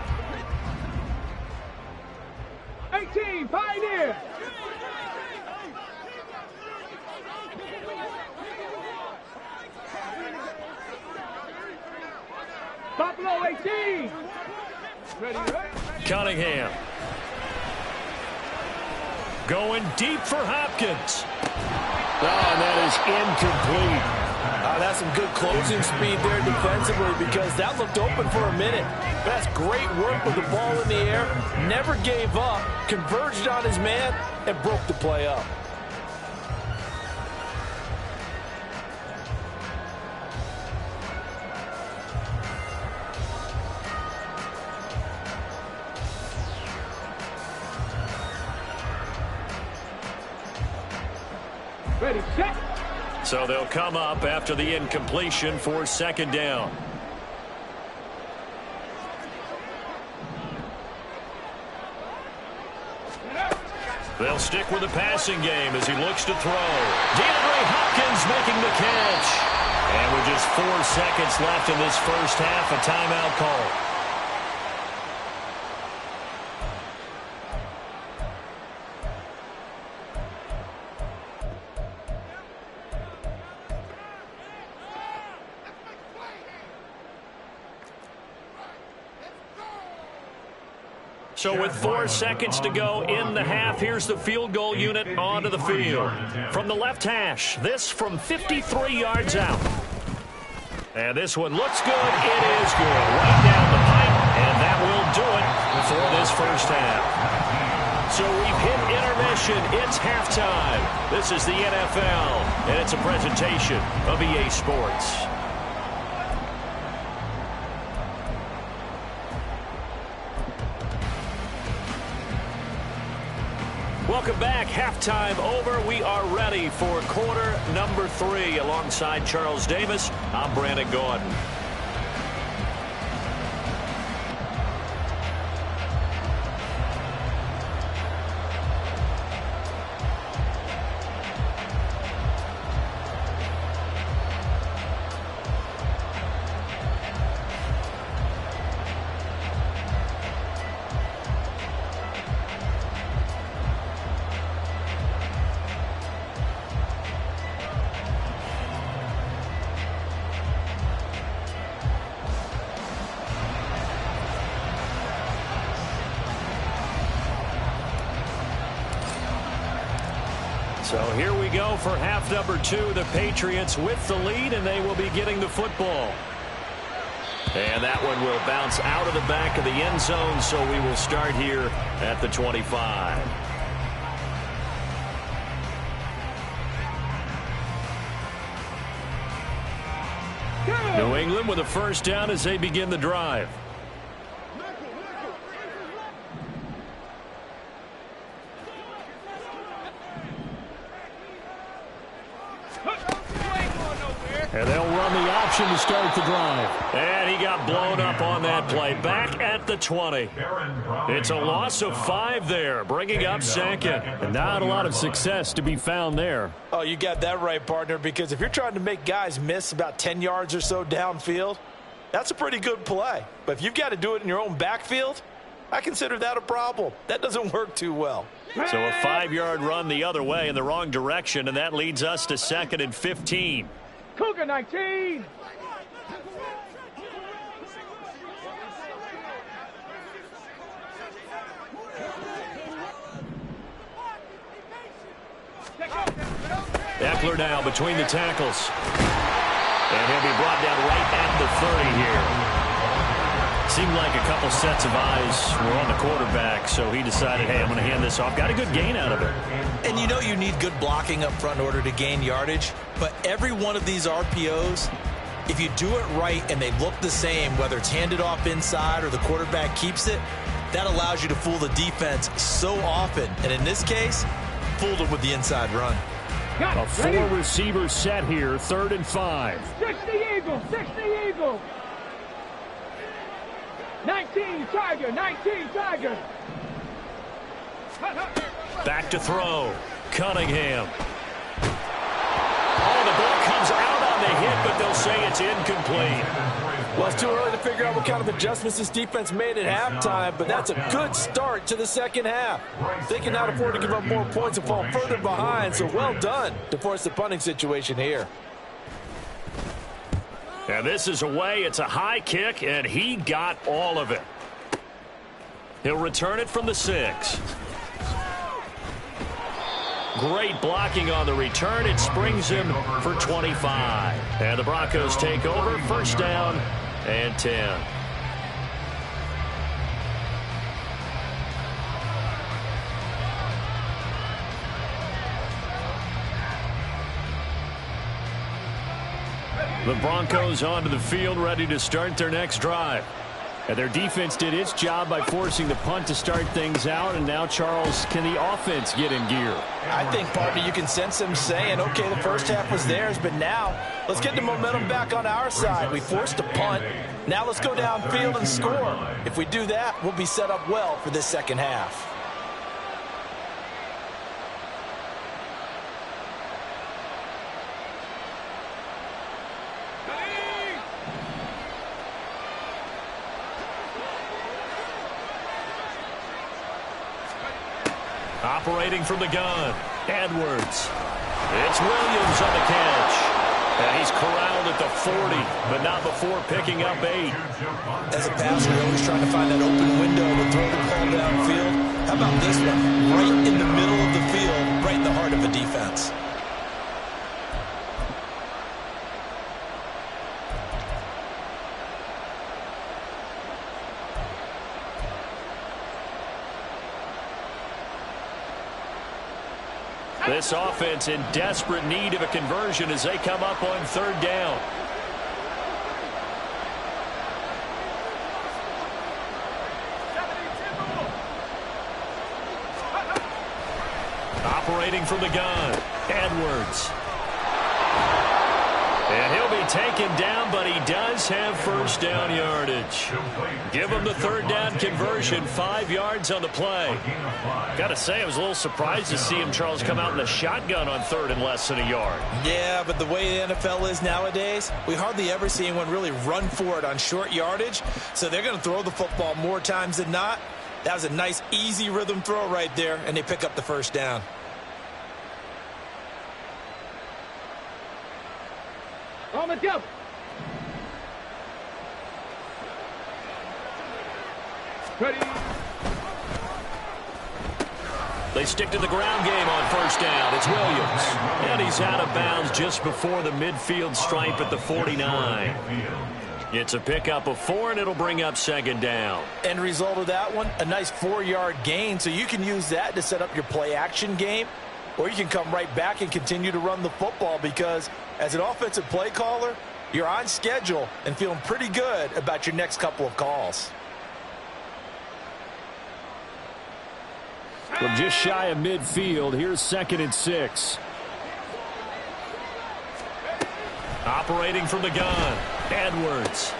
18, Pioneer. Buffalo 18. Ready, ready. Cunningham. Going deep for Hopkins. Oh, and that is incomplete. That's some good closing speed there defensively because that looked open for a minute. That's great work with the ball in the air. Never gave up, converged on his man, and broke the play up. Ready, set. So they'll come up after the incompletion for 2nd down. They'll stick with the passing game as he looks to throw. DeAndre Hopkins making the catch. And with just 4 seconds left in this 1st half, a timeout call. So with 4 seconds to go in the half, here's the field goal unit onto the field. From the left hash, this from 53 yards out. And this one looks good. It is good. Right down the pipe, and that will do it for this 1st half. So we've hit intermission. It's halftime. This is the NFL, and it's a presentation of EA Sports. Welcome back. Halftime over. We are ready for quarter number 3. Alongside Charles Davis, I'm Brandon Gordon. So here we go for half number 2. The Patriots with the lead, and they will be getting the football. And that one will bounce out of the back of the end zone, so we will start here at the 25. New England with a first down as they begin the drive. And they'll run the option to start the drive. And he got blown up on that play. Back at the 20. It's a loss of 5 there, bringing up second. And not a lot of success to be found there. Oh, you got that right, partner, because if you're trying to make guys miss about 10 yards or so downfield, that's a pretty good play. But if you've got to do it in your own backfield, I consider that a problem. That doesn't work too well. So a 5-yard run the other way in the wrong direction, and that leads us to 2nd and 15. Cougar 19. Eckler now between the tackles. And he'll be brought down right at the 30 here. Seemed like a couple sets of eyes were on the quarterback, so he decided, hey, I'm going to hand this off. Got a good gain out of it. And you know you need good blocking up front in order to gain yardage, but every one of these RPOs, if you do it right and they look the same, whether it's handed off inside or the quarterback keeps it, that allows you to fool the defense so often. And in this case, fooled them with the inside run. A 4-receiver set here, 3rd and 5. 60 Eagle, 60 Eagle. 19 Tiger, 19 Tiger. Back to throw. Cunningham. Oh, the ball comes out on the hit, but they'll say it's incomplete. Well, it's too early to figure out what kind of adjustments this defense made at halftime, but that's a good start to the second half. They cannot afford to give up more points and fall further behind, so well done to force the punting situation here. And this is away. It's a high kick, and he got all of it. He'll return it from the 6. Great blocking on the return. It springs him for 25. And the Broncos take over. First down and 10. The Broncos onto the field, ready to start their next drive. And their defense did its job by forcing the punt to start things out. And now, Charles, can the offense get in gear? I think, partner, you can sense them saying, okay, the first half was theirs, but now let's get the momentum back on our side. We forced a punt. Now let's go downfield and score. If we do that, we'll be set up well for this second half. Operating from the gun, Edwards. It's Williams on the catch. And he's corralled at the 40, but not before picking up 8. As a passer, you're always trying to find that open window to throw the ball downfield. How about this one? Right in the middle of the field, right in the heart of a defense. This offense in desperate need of a conversion as they come up on third down. Operating from the gun, Edwards. And he'll be taken down, but he does have first down yardage. Give him the third down conversion, 5 yards on the play. Got to say, I was a little surprised to see him, Charles, come out in the shotgun on third and less than a yard. Yeah, but the way the NFL is nowadays, we hardly ever see anyone really run for it on short yardage. So they're going to throw the football more times than not. That was a nice, easy rhythm throw right there, and they pick up the first down. Let's go. Ready. They stick to the ground game on first down. It's Williams. And he's out of bounds just before the midfield stripe at the 49. It's a pickup of 4, and it'll bring up second down. End result of that one, a nice 4-yard gain. So you can use that to set up your play-action game, or you can come right back and continue to run the football because as an offensive play caller, you're on schedule and feeling pretty good about your next couple of calls. From just shy of midfield, here's 2nd and 6. Operating from the gun, Edwards.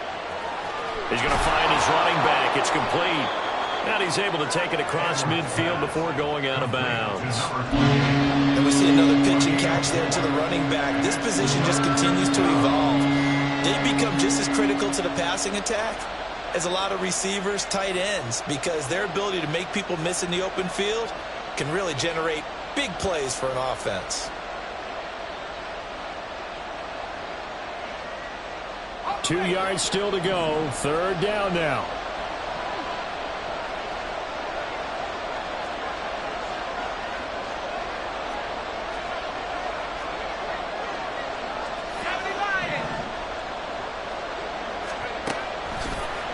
He's going to find his running back. It's complete. And he's able to take it across midfield before going out of bounds. And we see another pitch and catch there to the running back. This position just continues to evolve. They become just as critical to the passing attack as a lot of receivers, tight ends, because their ability to make people miss in the open field can really generate big plays for an offense. 2 yards still to go. Third down now.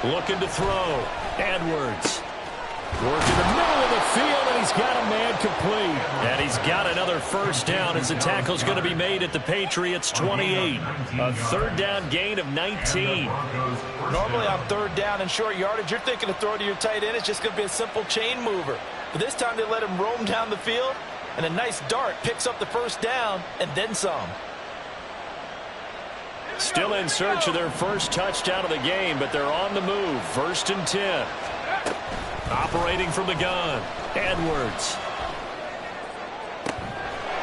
Looking to throw. Edwards. Working the middle of the field, and he's got a man complete. And he's got another first down as the tackle's going to be made at the Patriots' 28. A third down gain of 19. Normally on third down and short yardage, you're thinking to throw to your tight end. It's just going to be a simple chain mover. But this time they let him roam down the field, and a nice dart picks up the first down and then some. Still in search of their first touchdown of the game, but they're on the move. 1st and 10. Operating from the gun, Edwards.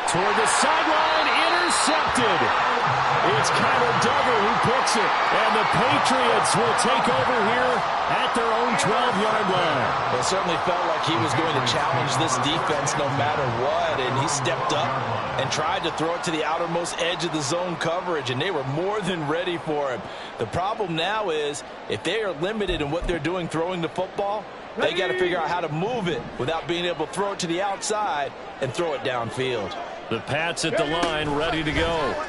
Toward the sideline, intercepted. It's Kyler Duggar who picks it. And the Patriots will take over here at their own 12-yard line. Well, it certainly felt like he was going to challenge this defense no matter what, and he stepped up and tried to throw it to the outermost edge of the zone coverage, and they were more than ready for him. The problem now is if they are limited in what they're doing throwing the football, they got to figure out how to move it without being able to throw it to the outside and throw it downfield. The Pats at the line, ready to go.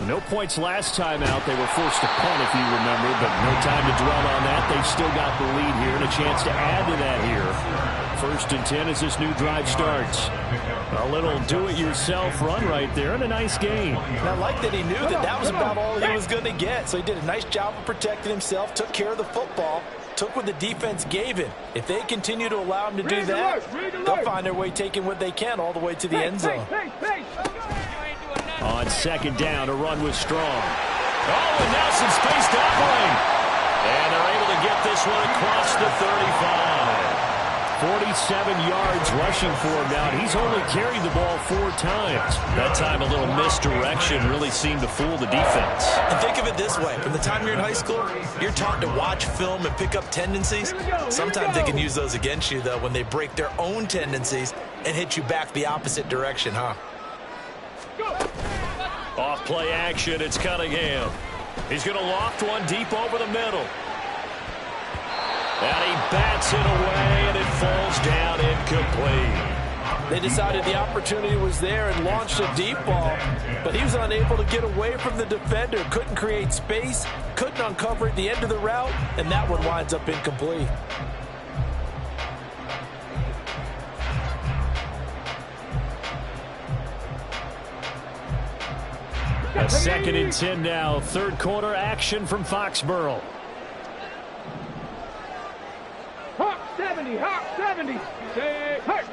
No points last time out. They were forced to punt, if you remember, but no time to dwell on that. They've still got the lead here and a chance to add to that here. 1st and 10 as this new drive starts. A little do-it-yourself run right there and a nice gain. And I like that he knew that that was about all he was going to get, so he did a nice job of protecting himself, took care of the football, took what the defense gave him. If they continue to allow him to do that, they'll find their way taking what they can all the way to the end zone. On 2nd down, a run was strong. Oh, and now some space to operate. And they're able to get this one across the 35. 47 yards rushing for him now. He's only carried the ball 4 times. That time a little misdirection really seemed to fool the defense. And think of it this way. From the time you're in high school, you're taught to watch film and pick up tendencies. Sometimes they can use those against you, though, when they break their own tendencies and hit you back the opposite direction, huh? Off play action, it's Cunningham. He's going to loft one deep over the middle. And he bats it away, and it falls down incomplete. They decided the opportunity was there and launched a deep ball, but he was unable to get away from the defender, couldn't create space, couldn't uncover at the end of the route, and that one winds up incomplete. A 2nd and 10 now. Third quarter action from Foxborough. Hawk 70, Hawk 70. Say, hurt.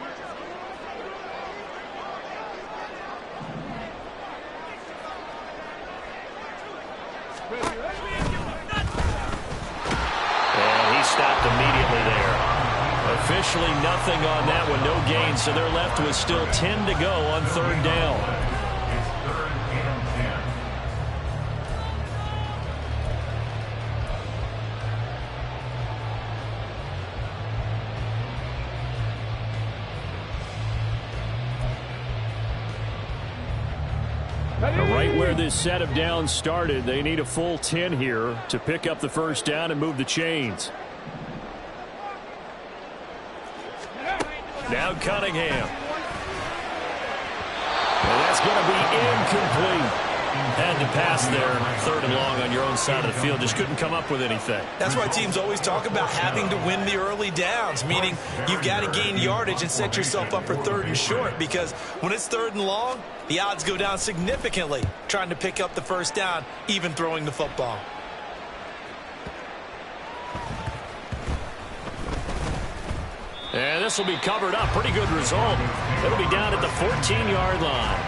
And he stopped immediately there. Officially nothing on that one, no gain, so they're left with still 10 to go on 3rd down. It's 3rd and 10. Right where this set of downs started, they need a full 10 here to pick up the 1st down and move the chains. Now Cunningham. And that's going to be incomplete. Had to pass there, 3rd and long on your own side of the field. Just couldn't come up with anything. That's why teams always talk about having to win the early downs, meaning you've got to gain yardage and set yourself up for 3rd and short, because when it's 3rd and long, the odds go down significantly trying to pick up the 1st down, even throwing the football. And this will be covered up. Pretty good result. It'll be down at the 14-yard line.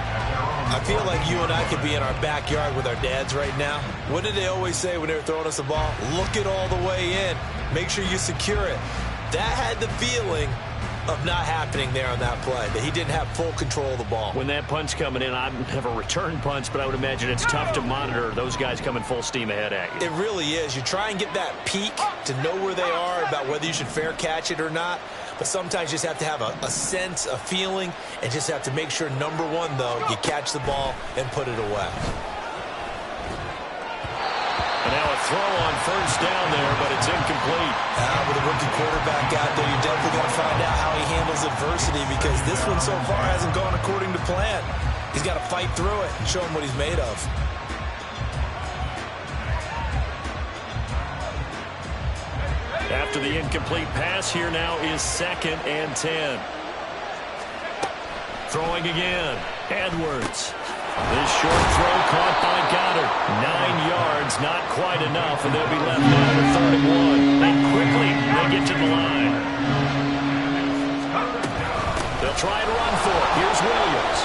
I feel like you and I could be in our backyard with our dads right now. What did they always say when they were throwing us the ball? Look it all the way in. Make sure you secure it. That had the feeling of not happening there on that play, that he didn't have full control of the ball. When that punch coming in, I have a return punch, but I would imagine it's tough to monitor those guys coming full steam ahead at you. It really is. You try and get that peek to know where they are, about whether you should fair catch it or not. But sometimes you just have to have a sense, a feeling, and just have to make sure, number one, though, you catch the ball and put it away. And now a throw on 1st down there, but it's incomplete. With a rookie quarterback out there, you're definitely going to find out how he handles adversity, because this one so far hasn't gone according to plan. He's got to fight through it and show him what he's made of. After the incomplete pass, here now is 2nd and 10. Throwing again. Edwards. This short throw caught by Goddard. 9 yards, not quite enough, and they'll be left now with 3rd and 1. And quickly, they get to the line. They'll try and run for it. Here's Williams.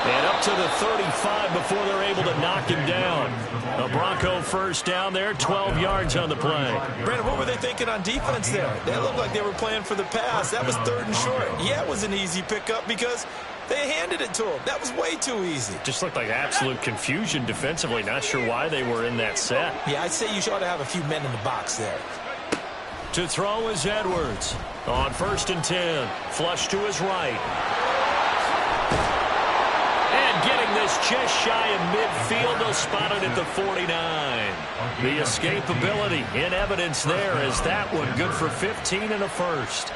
And up to the 35 before they're able to knock him down. A Bronco 1st down there, 12 yards on the play. Brandon, what were they thinking on defense there? They looked like they were playing for the pass. That was 3rd and short. Yeah, it was an easy pickup because they handed it to him. That was way too easy. Just looked like absolute confusion defensively. Not sure why they were in that set. Yeah, I'd say you ought to have a few men in the box there. To throw is Edwards. On 1st and 10. Flush to his right. And getting this just shy of midfield. They'll spot it at the 49. The escapability in evidence there as that one good for 15 and a 1st.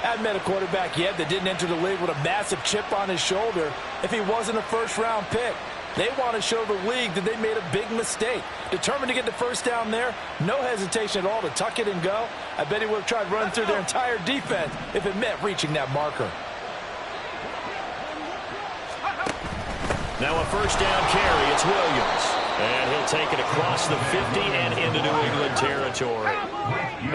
Hadn't met a quarterback yet that didn't enter the league with a massive chip on his shoulder if he wasn't a 1st-round pick. They want to show the league that they made a big mistake. Determined to get the 1st down there, no hesitation at all to tuck it and go. I bet he would have tried running through their entire defense if it meant reaching that marker. Now a 1st down carry, it's Williams. And he'll take it across the 50 and into New England territory.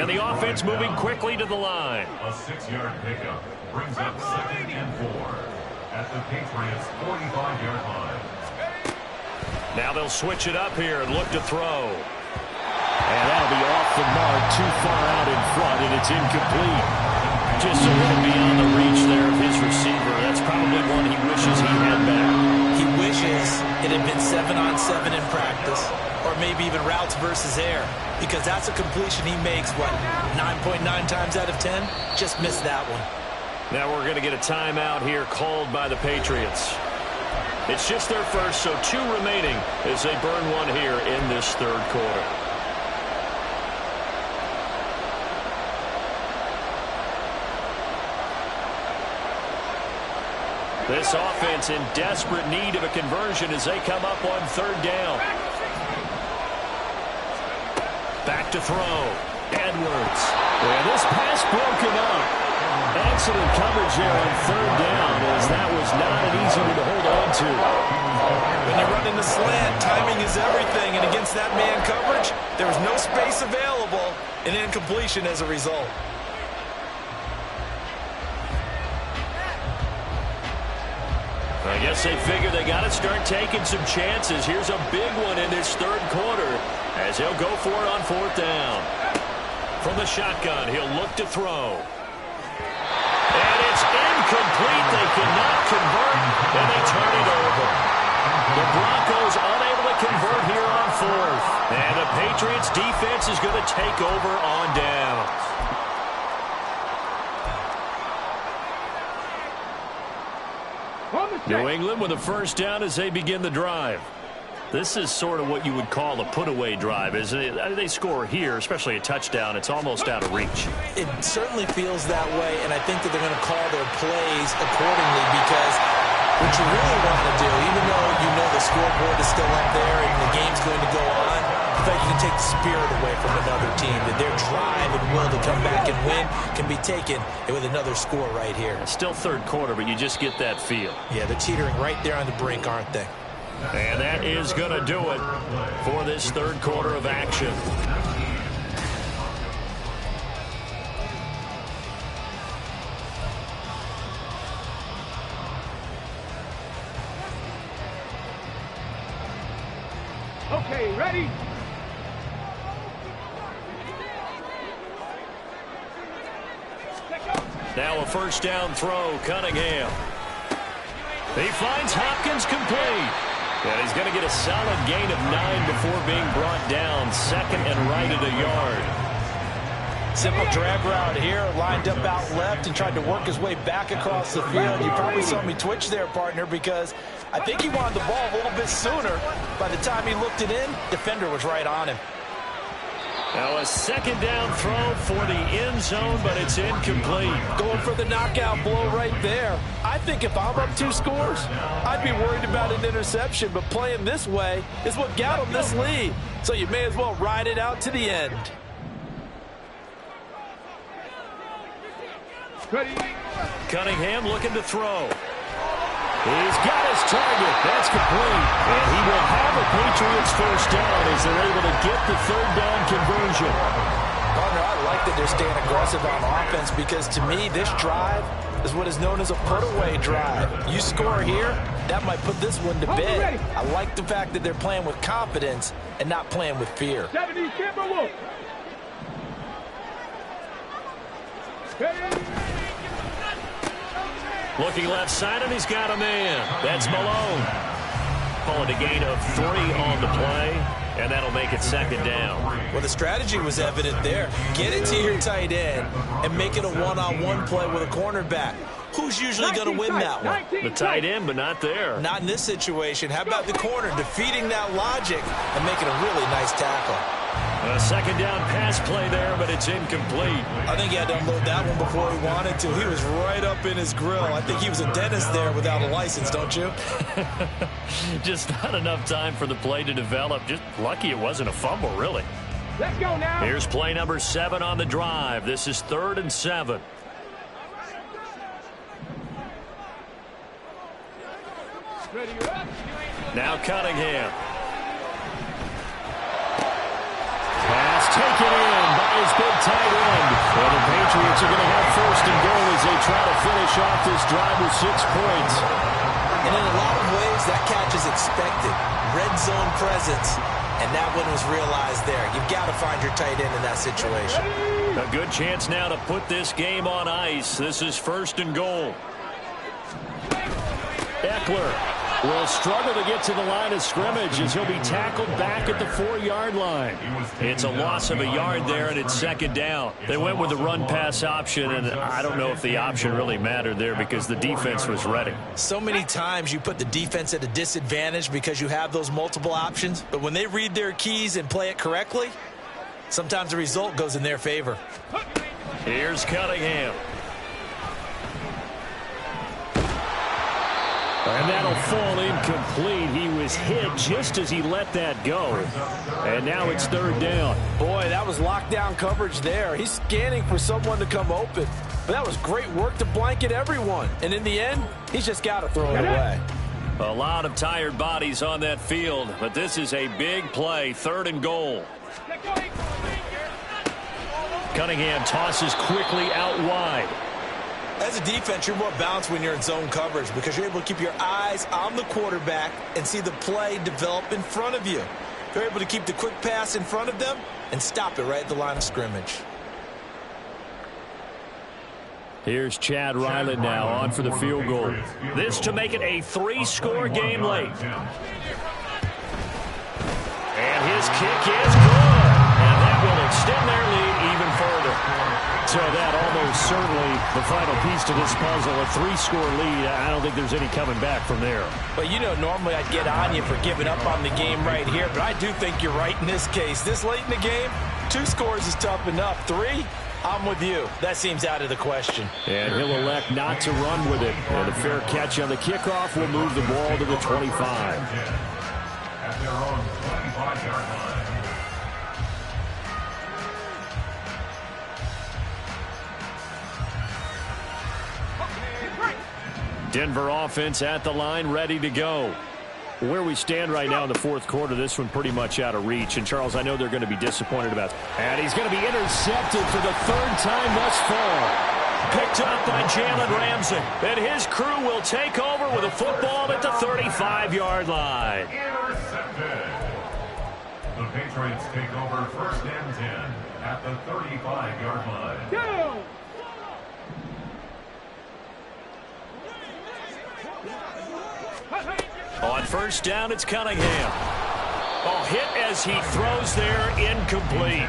And the offense moving quickly to the line. A 6-yard pickup brings up 2nd and 4 at the Patriots' 45-yard line. Now they'll switch it up here and look to throw. And that'll be off the mark, too far out in front, and it's incomplete. Just a little beyond the reach there of his receiver. That's probably one he wishes he had back. He wishes it had been 7-on-7 in practice, or maybe even routes versus air, because that's a completion he makes, what, 9.9 times out of 10? Just missed that one. Now we're going to get a timeout here called by the Patriots. It's just their first, so 2 remaining as they burn one here in this 3rd quarter. This offense in desperate need of a conversion as they come up on 3rd down. Back to throw. Edwards. And this pass broken up. Excellent coverage there on 3rd down, as that was not an easy one to hold on to. when you run in the slant, timing is everything. And against that man coverage, there was no space available, and incompletion as a result. I guess they figure they got to start taking some chances. Here's a big one in this third quarter as he'll go for it on fourth down. From the shotgun, he'll look to throw. And it's incomplete. They cannot convert, and they turn it over. The Broncos unable to convert here on fourth. And the Patriots defense is going to take over on down. New England with a first down as they begin the drive. This is sort of what you would call a put-away drive, isn't it? I mean, they score here, especially a touchdown. It's almost out of reach. It certainly feels that way, and I think that they're going to call their plays accordingly because what you really want to do, even though you know the scoreboard is still up there and the game's going to go on, I think you can take the spirit away from another team, that their drive and will to come back and win can be taken with another score right here. It's still third quarter, but you just get that feel. Yeah, they're teetering right there on the brink, aren't they? And that is going to do it for this third quarter of action. Okay, ready? Now a first down throw, Cunningham. He finds Hopkins complete. And he's going to get a solid gain of 9 before being brought down. Second and right at a yard. Simple drag route here, lined up out left and tried to work his way back across the field. You probably saw me twitch there, partner, because I think he wanted the ball a little bit sooner. By the time he looked it in, defender was right on him. Now a second down throw for the end zone, but it's incomplete. Going for the knockout blow right there. I think if I'm up 2 scores, I'd be worried about an interception, but playing this way is what got him this lead. So you may as well ride it out to the end. Ready? Cunningham looking to throw. He's got his target. That's complete. And he will have a Patriots first down as they're able to get the third down conversion. Partner, I like that they're staying aggressive on offense because to me, this drive is what is known as a put-away drive. You score here, that might put this one to bed. I like the fact that they're playing with confidence and not playing with fear. 70 Timberwolves. Looking left side, and he's got a man. That's Malone. Calling a gain of 3 on the play, and that'll make it second down. Well, the strategy was evident there. Get it to your tight end and make it a one-on-one play with a cornerback. Who's usually going to win that one? The tight end, but not there. Not in this situation. How about the corner defeating that logic and making a really nice tackle? A second down pass play there, but it's incomplete. I think he had to unload that one before he wanted to. He was right up in his grill. I think he was a dentist there without a license, don't you? Just not enough time for the play to develop. Just lucky it wasn't a fumble, really. Let's go now. Here's play number 7 on the drive. This is 3rd and 7. Ready up. Now Cunningham. Pass taken in by his big tight end. And the Patriots are going to have first and goal as they try to finish off this drive with 6 points. And in a lot of ways, that catch is expected. Red zone presence. And that one was realized there. You've got to find your tight end in that situation. A good chance now to put this game on ice. This is 1st and goal. Eckler will struggle to get to the line of scrimmage as he'll be tackled back at the 4-yard line. It's a loss of a yard there, and it's second down. They went with the run-pass option, and I don't know if the option really mattered there because the defense was ready. So many times you put the defense at a disadvantage because you have those multiple options, but when they read their keys and play it correctly, sometimes the result goes in their favor. Here's Cunningham. And that'll fall incomplete. He was hit just as he let that go. And now it's 3rd down. Boy, that was lockdown coverage there. He's scanning for someone to come open. But that was great work to blanket everyone. And in the end, he's just got to throw it away. A lot of tired bodies on that field, but this is a big play, 3rd and goal. Cunningham tosses quickly out wide. As a defense, you're more balanced when you're in zone coverage because you're able to keep your eyes on the quarterback and see the play develop in front of you. You're able to keep the quick pass in front of them and stop it right at the line of scrimmage. Here's Chad Ryland now on for the field goal. This to make it a 3-score game late. And his kick is good. And that will extend their lead even further. So that almost certainly the final piece to this puzzle. A 3-score lead. I don't think there's any coming back from there. But you know, normally I'd get on you for giving up on the game right here. But I do think you're right in this case. This late in the game, 2 scores is tough enough. 3? I'm with you. That seems out of the question. And he'll elect not to run with it. And a fair catch on the kickoff will move the ball to the 25. At their own 25-yard line. Denver offense at the line, ready to go. Where we stand right now in the 4th quarter, this one pretty much out of reach. And, Charles, I know they're going to be disappointed about it. And he's going to be intercepted for the 3rd time thus far. Picked up by Jalen Ramsey. And his crew will take over with a football at the 35-yard line. Intercepted. The Patriots take over 1st and 10 at the 35-yard line. Go! On 1st down, it's Cunningham. Oh, hit as he throws there, incomplete.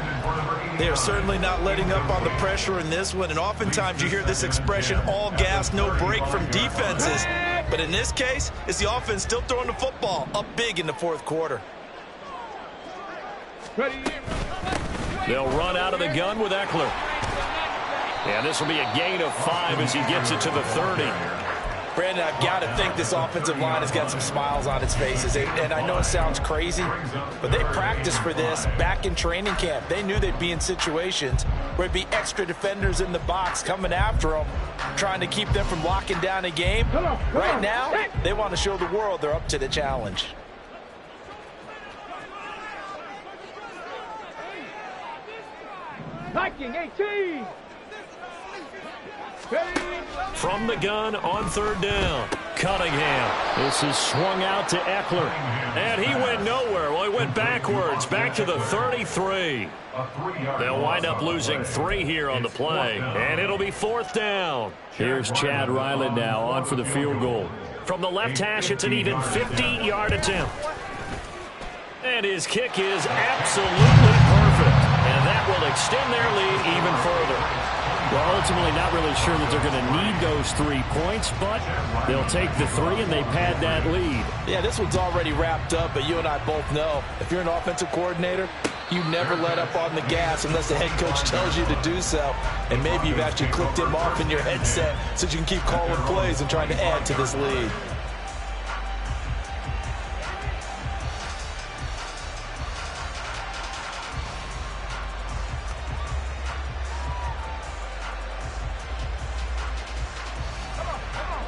They are certainly not letting up on the pressure in this one, and oftentimes you hear this expression, all gas, no break from defenses. But in this case, it's the offense still throwing the football up big in the 4th quarter. They'll run out of the gun with Eckler. And this will be a gain of 5 as he gets it to the 30. Brandon, I've got to think this offensive line has got some smiles on its faces. And I know it sounds crazy, but they practiced for this back in training camp. They knew they'd be in situations where there'd be extra defenders in the box coming after them, trying to keep them from locking down a game. Right now, they want to show the world they're up to the challenge. Viking 18. From the gun on 3rd down, Cunningham. This is swung out to Eckler. And he went nowhere. Well, he went backwards, back to the 33. They'll wind up losing 3 here on the play. And it'll be 4th down. Here's Chad Ryland now on for the field goal. From the left hash, it's an even 50-yard attempt. And his kick is absolutely perfect. And that will extend their lead even further. Well, ultimately not really sure that they're going to need those 3 points, but they'll take the 3 and they pad that lead. Yeah, this one's already wrapped up, but you and I both know if you're an offensive coordinator, you never let up on the gas unless the head coach tells you to do so. And maybe you've actually clicked him off in your headset so you can keep calling plays and trying to add to this lead.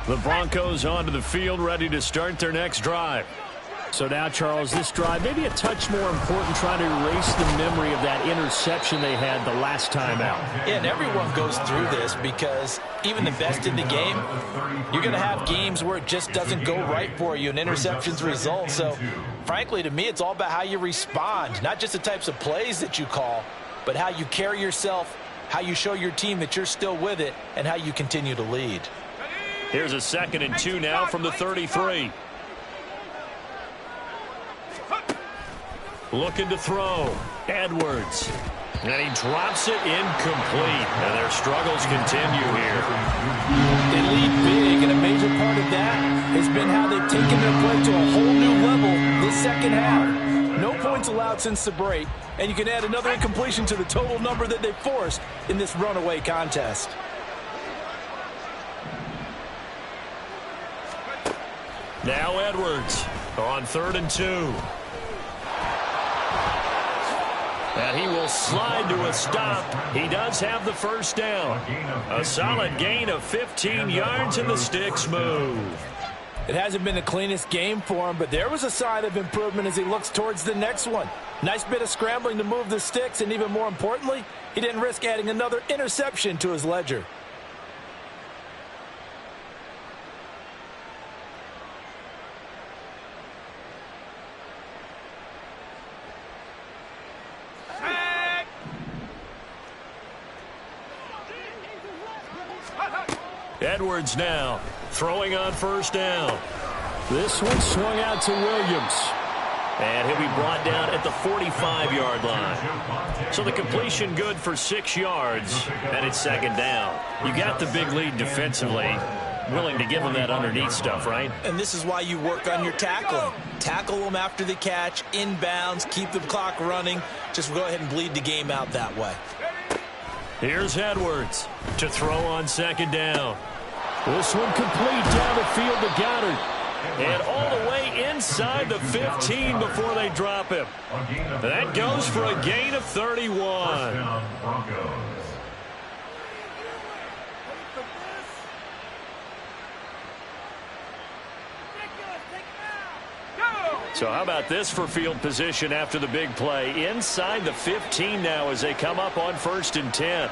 The Broncos onto the field, ready to start their next drive. So now, Charles, this drive maybe a touch more important, trying to erase the memory of that interception they had the last time out. Yeah, and everyone goes through this because even the best in the game, you're going to have games where it just doesn't go right for you and interceptions result. So, frankly, to me, it's all about how you respond, not just the types of plays that you call, but how you carry yourself, how you show your team that you're still with it, and how you continue to lead. Here's a 2nd and 2 now from the 33. Looking to throw. Edwards. And he drops it incomplete. And their struggles continue here. They lead big, and a major part of that has been how they've taken their play to a whole new level this 2nd half. No points allowed since the break, and you can add another incompletion to the total number that they forced in this runaway contest. Now Edwards on 3rd and 2. And he will slide to a stop. He does have the 1st down. A solid gain of 15 yards, and the sticks move. It hasn't been the cleanest game for him, but there was a sign of improvement as he looks towards the next one. Nice bit of scrambling to move the sticks, and even more importantly, he didn't risk adding another interception to his ledger. Edwards now throwing on first down. This one swung out to Williams. And he'll be brought down at the 45-yard line. So the completion good for 6 yards, and it's second down. You got the big lead defensively. Willing to give him that underneath stuff, right? And this is why you work on your tackling. Tackle them after the catch, inbounds, keep the clock running. Just go ahead and bleed the game out that way. Here's Edwards to throw on second down. This one complete down the field to Goddard. And all the way inside the 15 before they drop him. That goes for a gain of 31. So how about this for field position after the big play? Inside the 15 now as they come up on 1st and 10.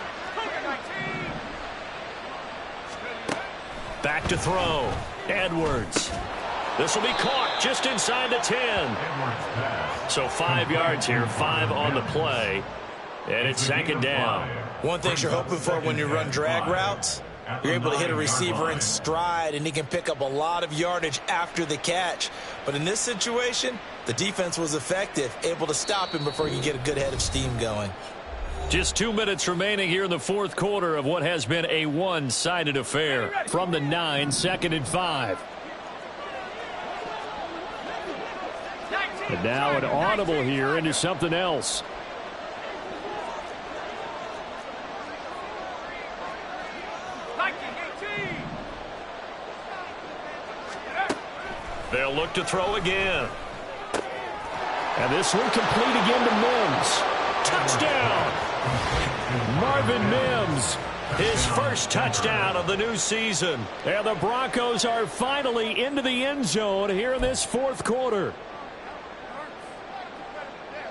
Back to throw. Edwards. This will be caught just inside the 10. So 5 yards here, 5 on the play. And it's second down. One thing you're hoping for when you run drag routes, you're able to hit a receiver in stride, and he can pick up a lot of yardage after the catch. But in this situation, the defense was effective, able to stop him before he could get a good head of steam going. Just 2 minutes remaining here in the fourth quarter of what has been a one-sided affair. From the 9, 2nd and 5. And now an audible here into something else. They'll look to throw again. And this one complete again to Mims. Touchdown! Marvin Mims. His first touchdown of the new season. And the Broncos are finally into the end zone here in this fourth quarter.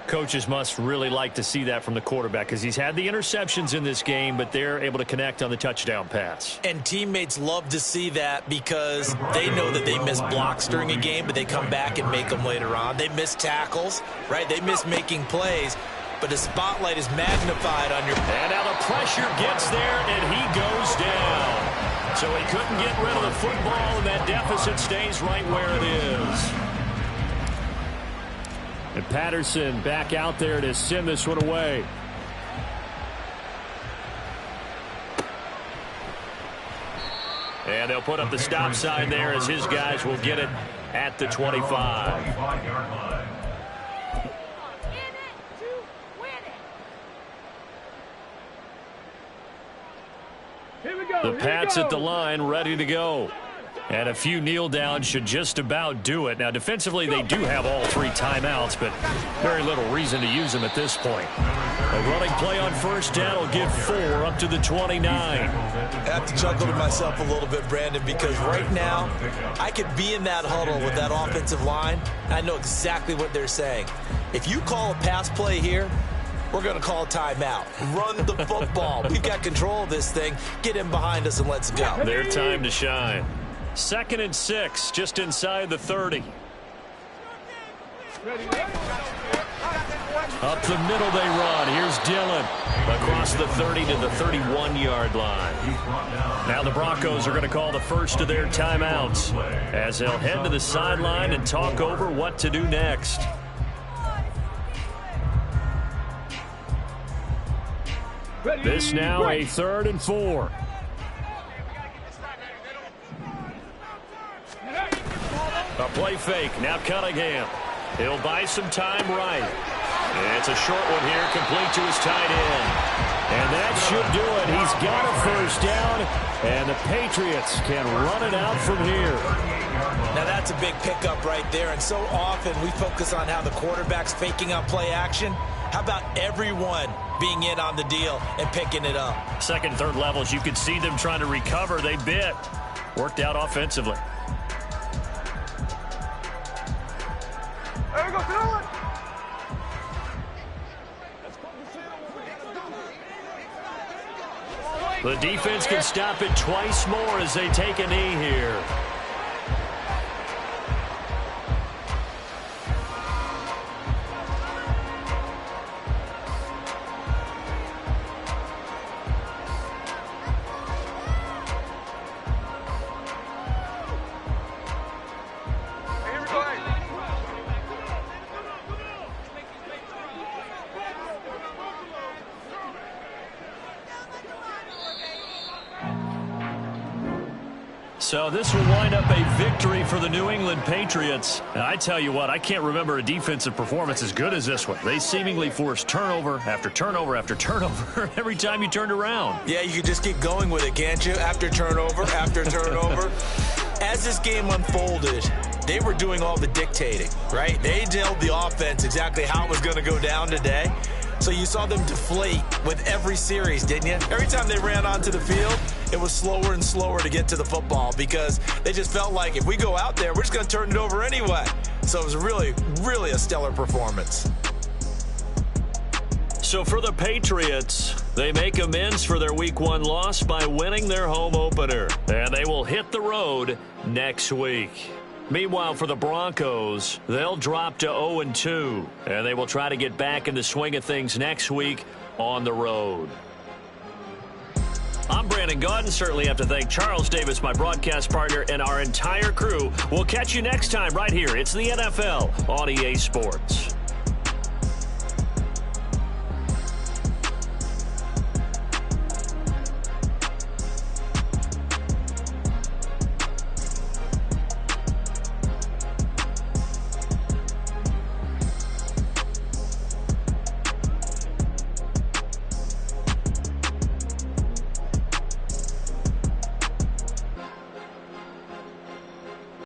Coaches must really like to see that from the quarterback because he's had the interceptions in this game, but they're able to connect on the touchdown pass. And teammates love to see that because they know that they miss blocks during a game, but they come back and make them later on. They miss tackles, right? They miss making plays, but the spotlight is magnified on your... And now the pressure gets there, and he goes down. So he couldn't get rid of the football, and that deficit stays right where it is. And Patterson back out there to send this one away. And they'll put up the stop sign there as his guys will get it at the 25. The Pats at the line ready to go. And a few kneel downs should just about do it. Now, defensively, they do have all 3 timeouts, but very little reason to use them at this point. A running play on first down will give 4 up to the 29. I have to chuckle to myself a little bit, Brandon, because right now I could be in that huddle with that offensive line. I know exactly what they're saying. If you call a pass play here, we're going to call a timeout. Run the football. We've got control of this thing. Get in behind us and let's go. Their time to shine. 2nd and 6, just inside the 30. Up the middle they run. Here's Dillon. Across the 30 to the 31-yard line. Now the Broncos are going to call the first of their timeouts as they'll head to the sideline and talk over what to do next. This now a 3rd and 4. A play fake. Now Cunningham. He'll buy some time right. It's a short one here, complete to his tight end. And that should do it. He's got a first down, and the Patriots can run it out from here. Now that's a big pickup right there, and so often we focus on how the quarterback's faking out play action. How about everyone being in on the deal and picking it up? Second, third levels, you could see them trying to recover. They bit. Worked out offensively. There we go, throw it. The defense can stop it twice more as they take a knee here. So this will wind up a victory for the New England Patriots. And I tell you what, I can't remember a defensive performance as good as this one. They seemingly forced turnover after turnover after turnover every time you turned around. Yeah, you can just keep going with it, can't you? After turnover, after turnover. As this game unfolded, they were doing all the dictating, right? They told the offense exactly how it was going to go down today. So you saw them deflate with every series, didn't you? Every time they ran onto the field, it was slower and slower to get to the football because they just felt like if we go out there, we're just going to turn it over anyway. So it was really, really a stellar performance. So for the Patriots, they make amends for their Week 1 loss by winning their home opener. And they will hit the road next week. Meanwhile, for the Broncos, they'll drop to 0-2, and they will try to get back in the swing of things next week on the road. I'm Brandon Gaudin. Certainly have to thank Charles Davis, my broadcast partner, and our entire crew. We'll catch you next time right here. It's the NFL on EA Sports.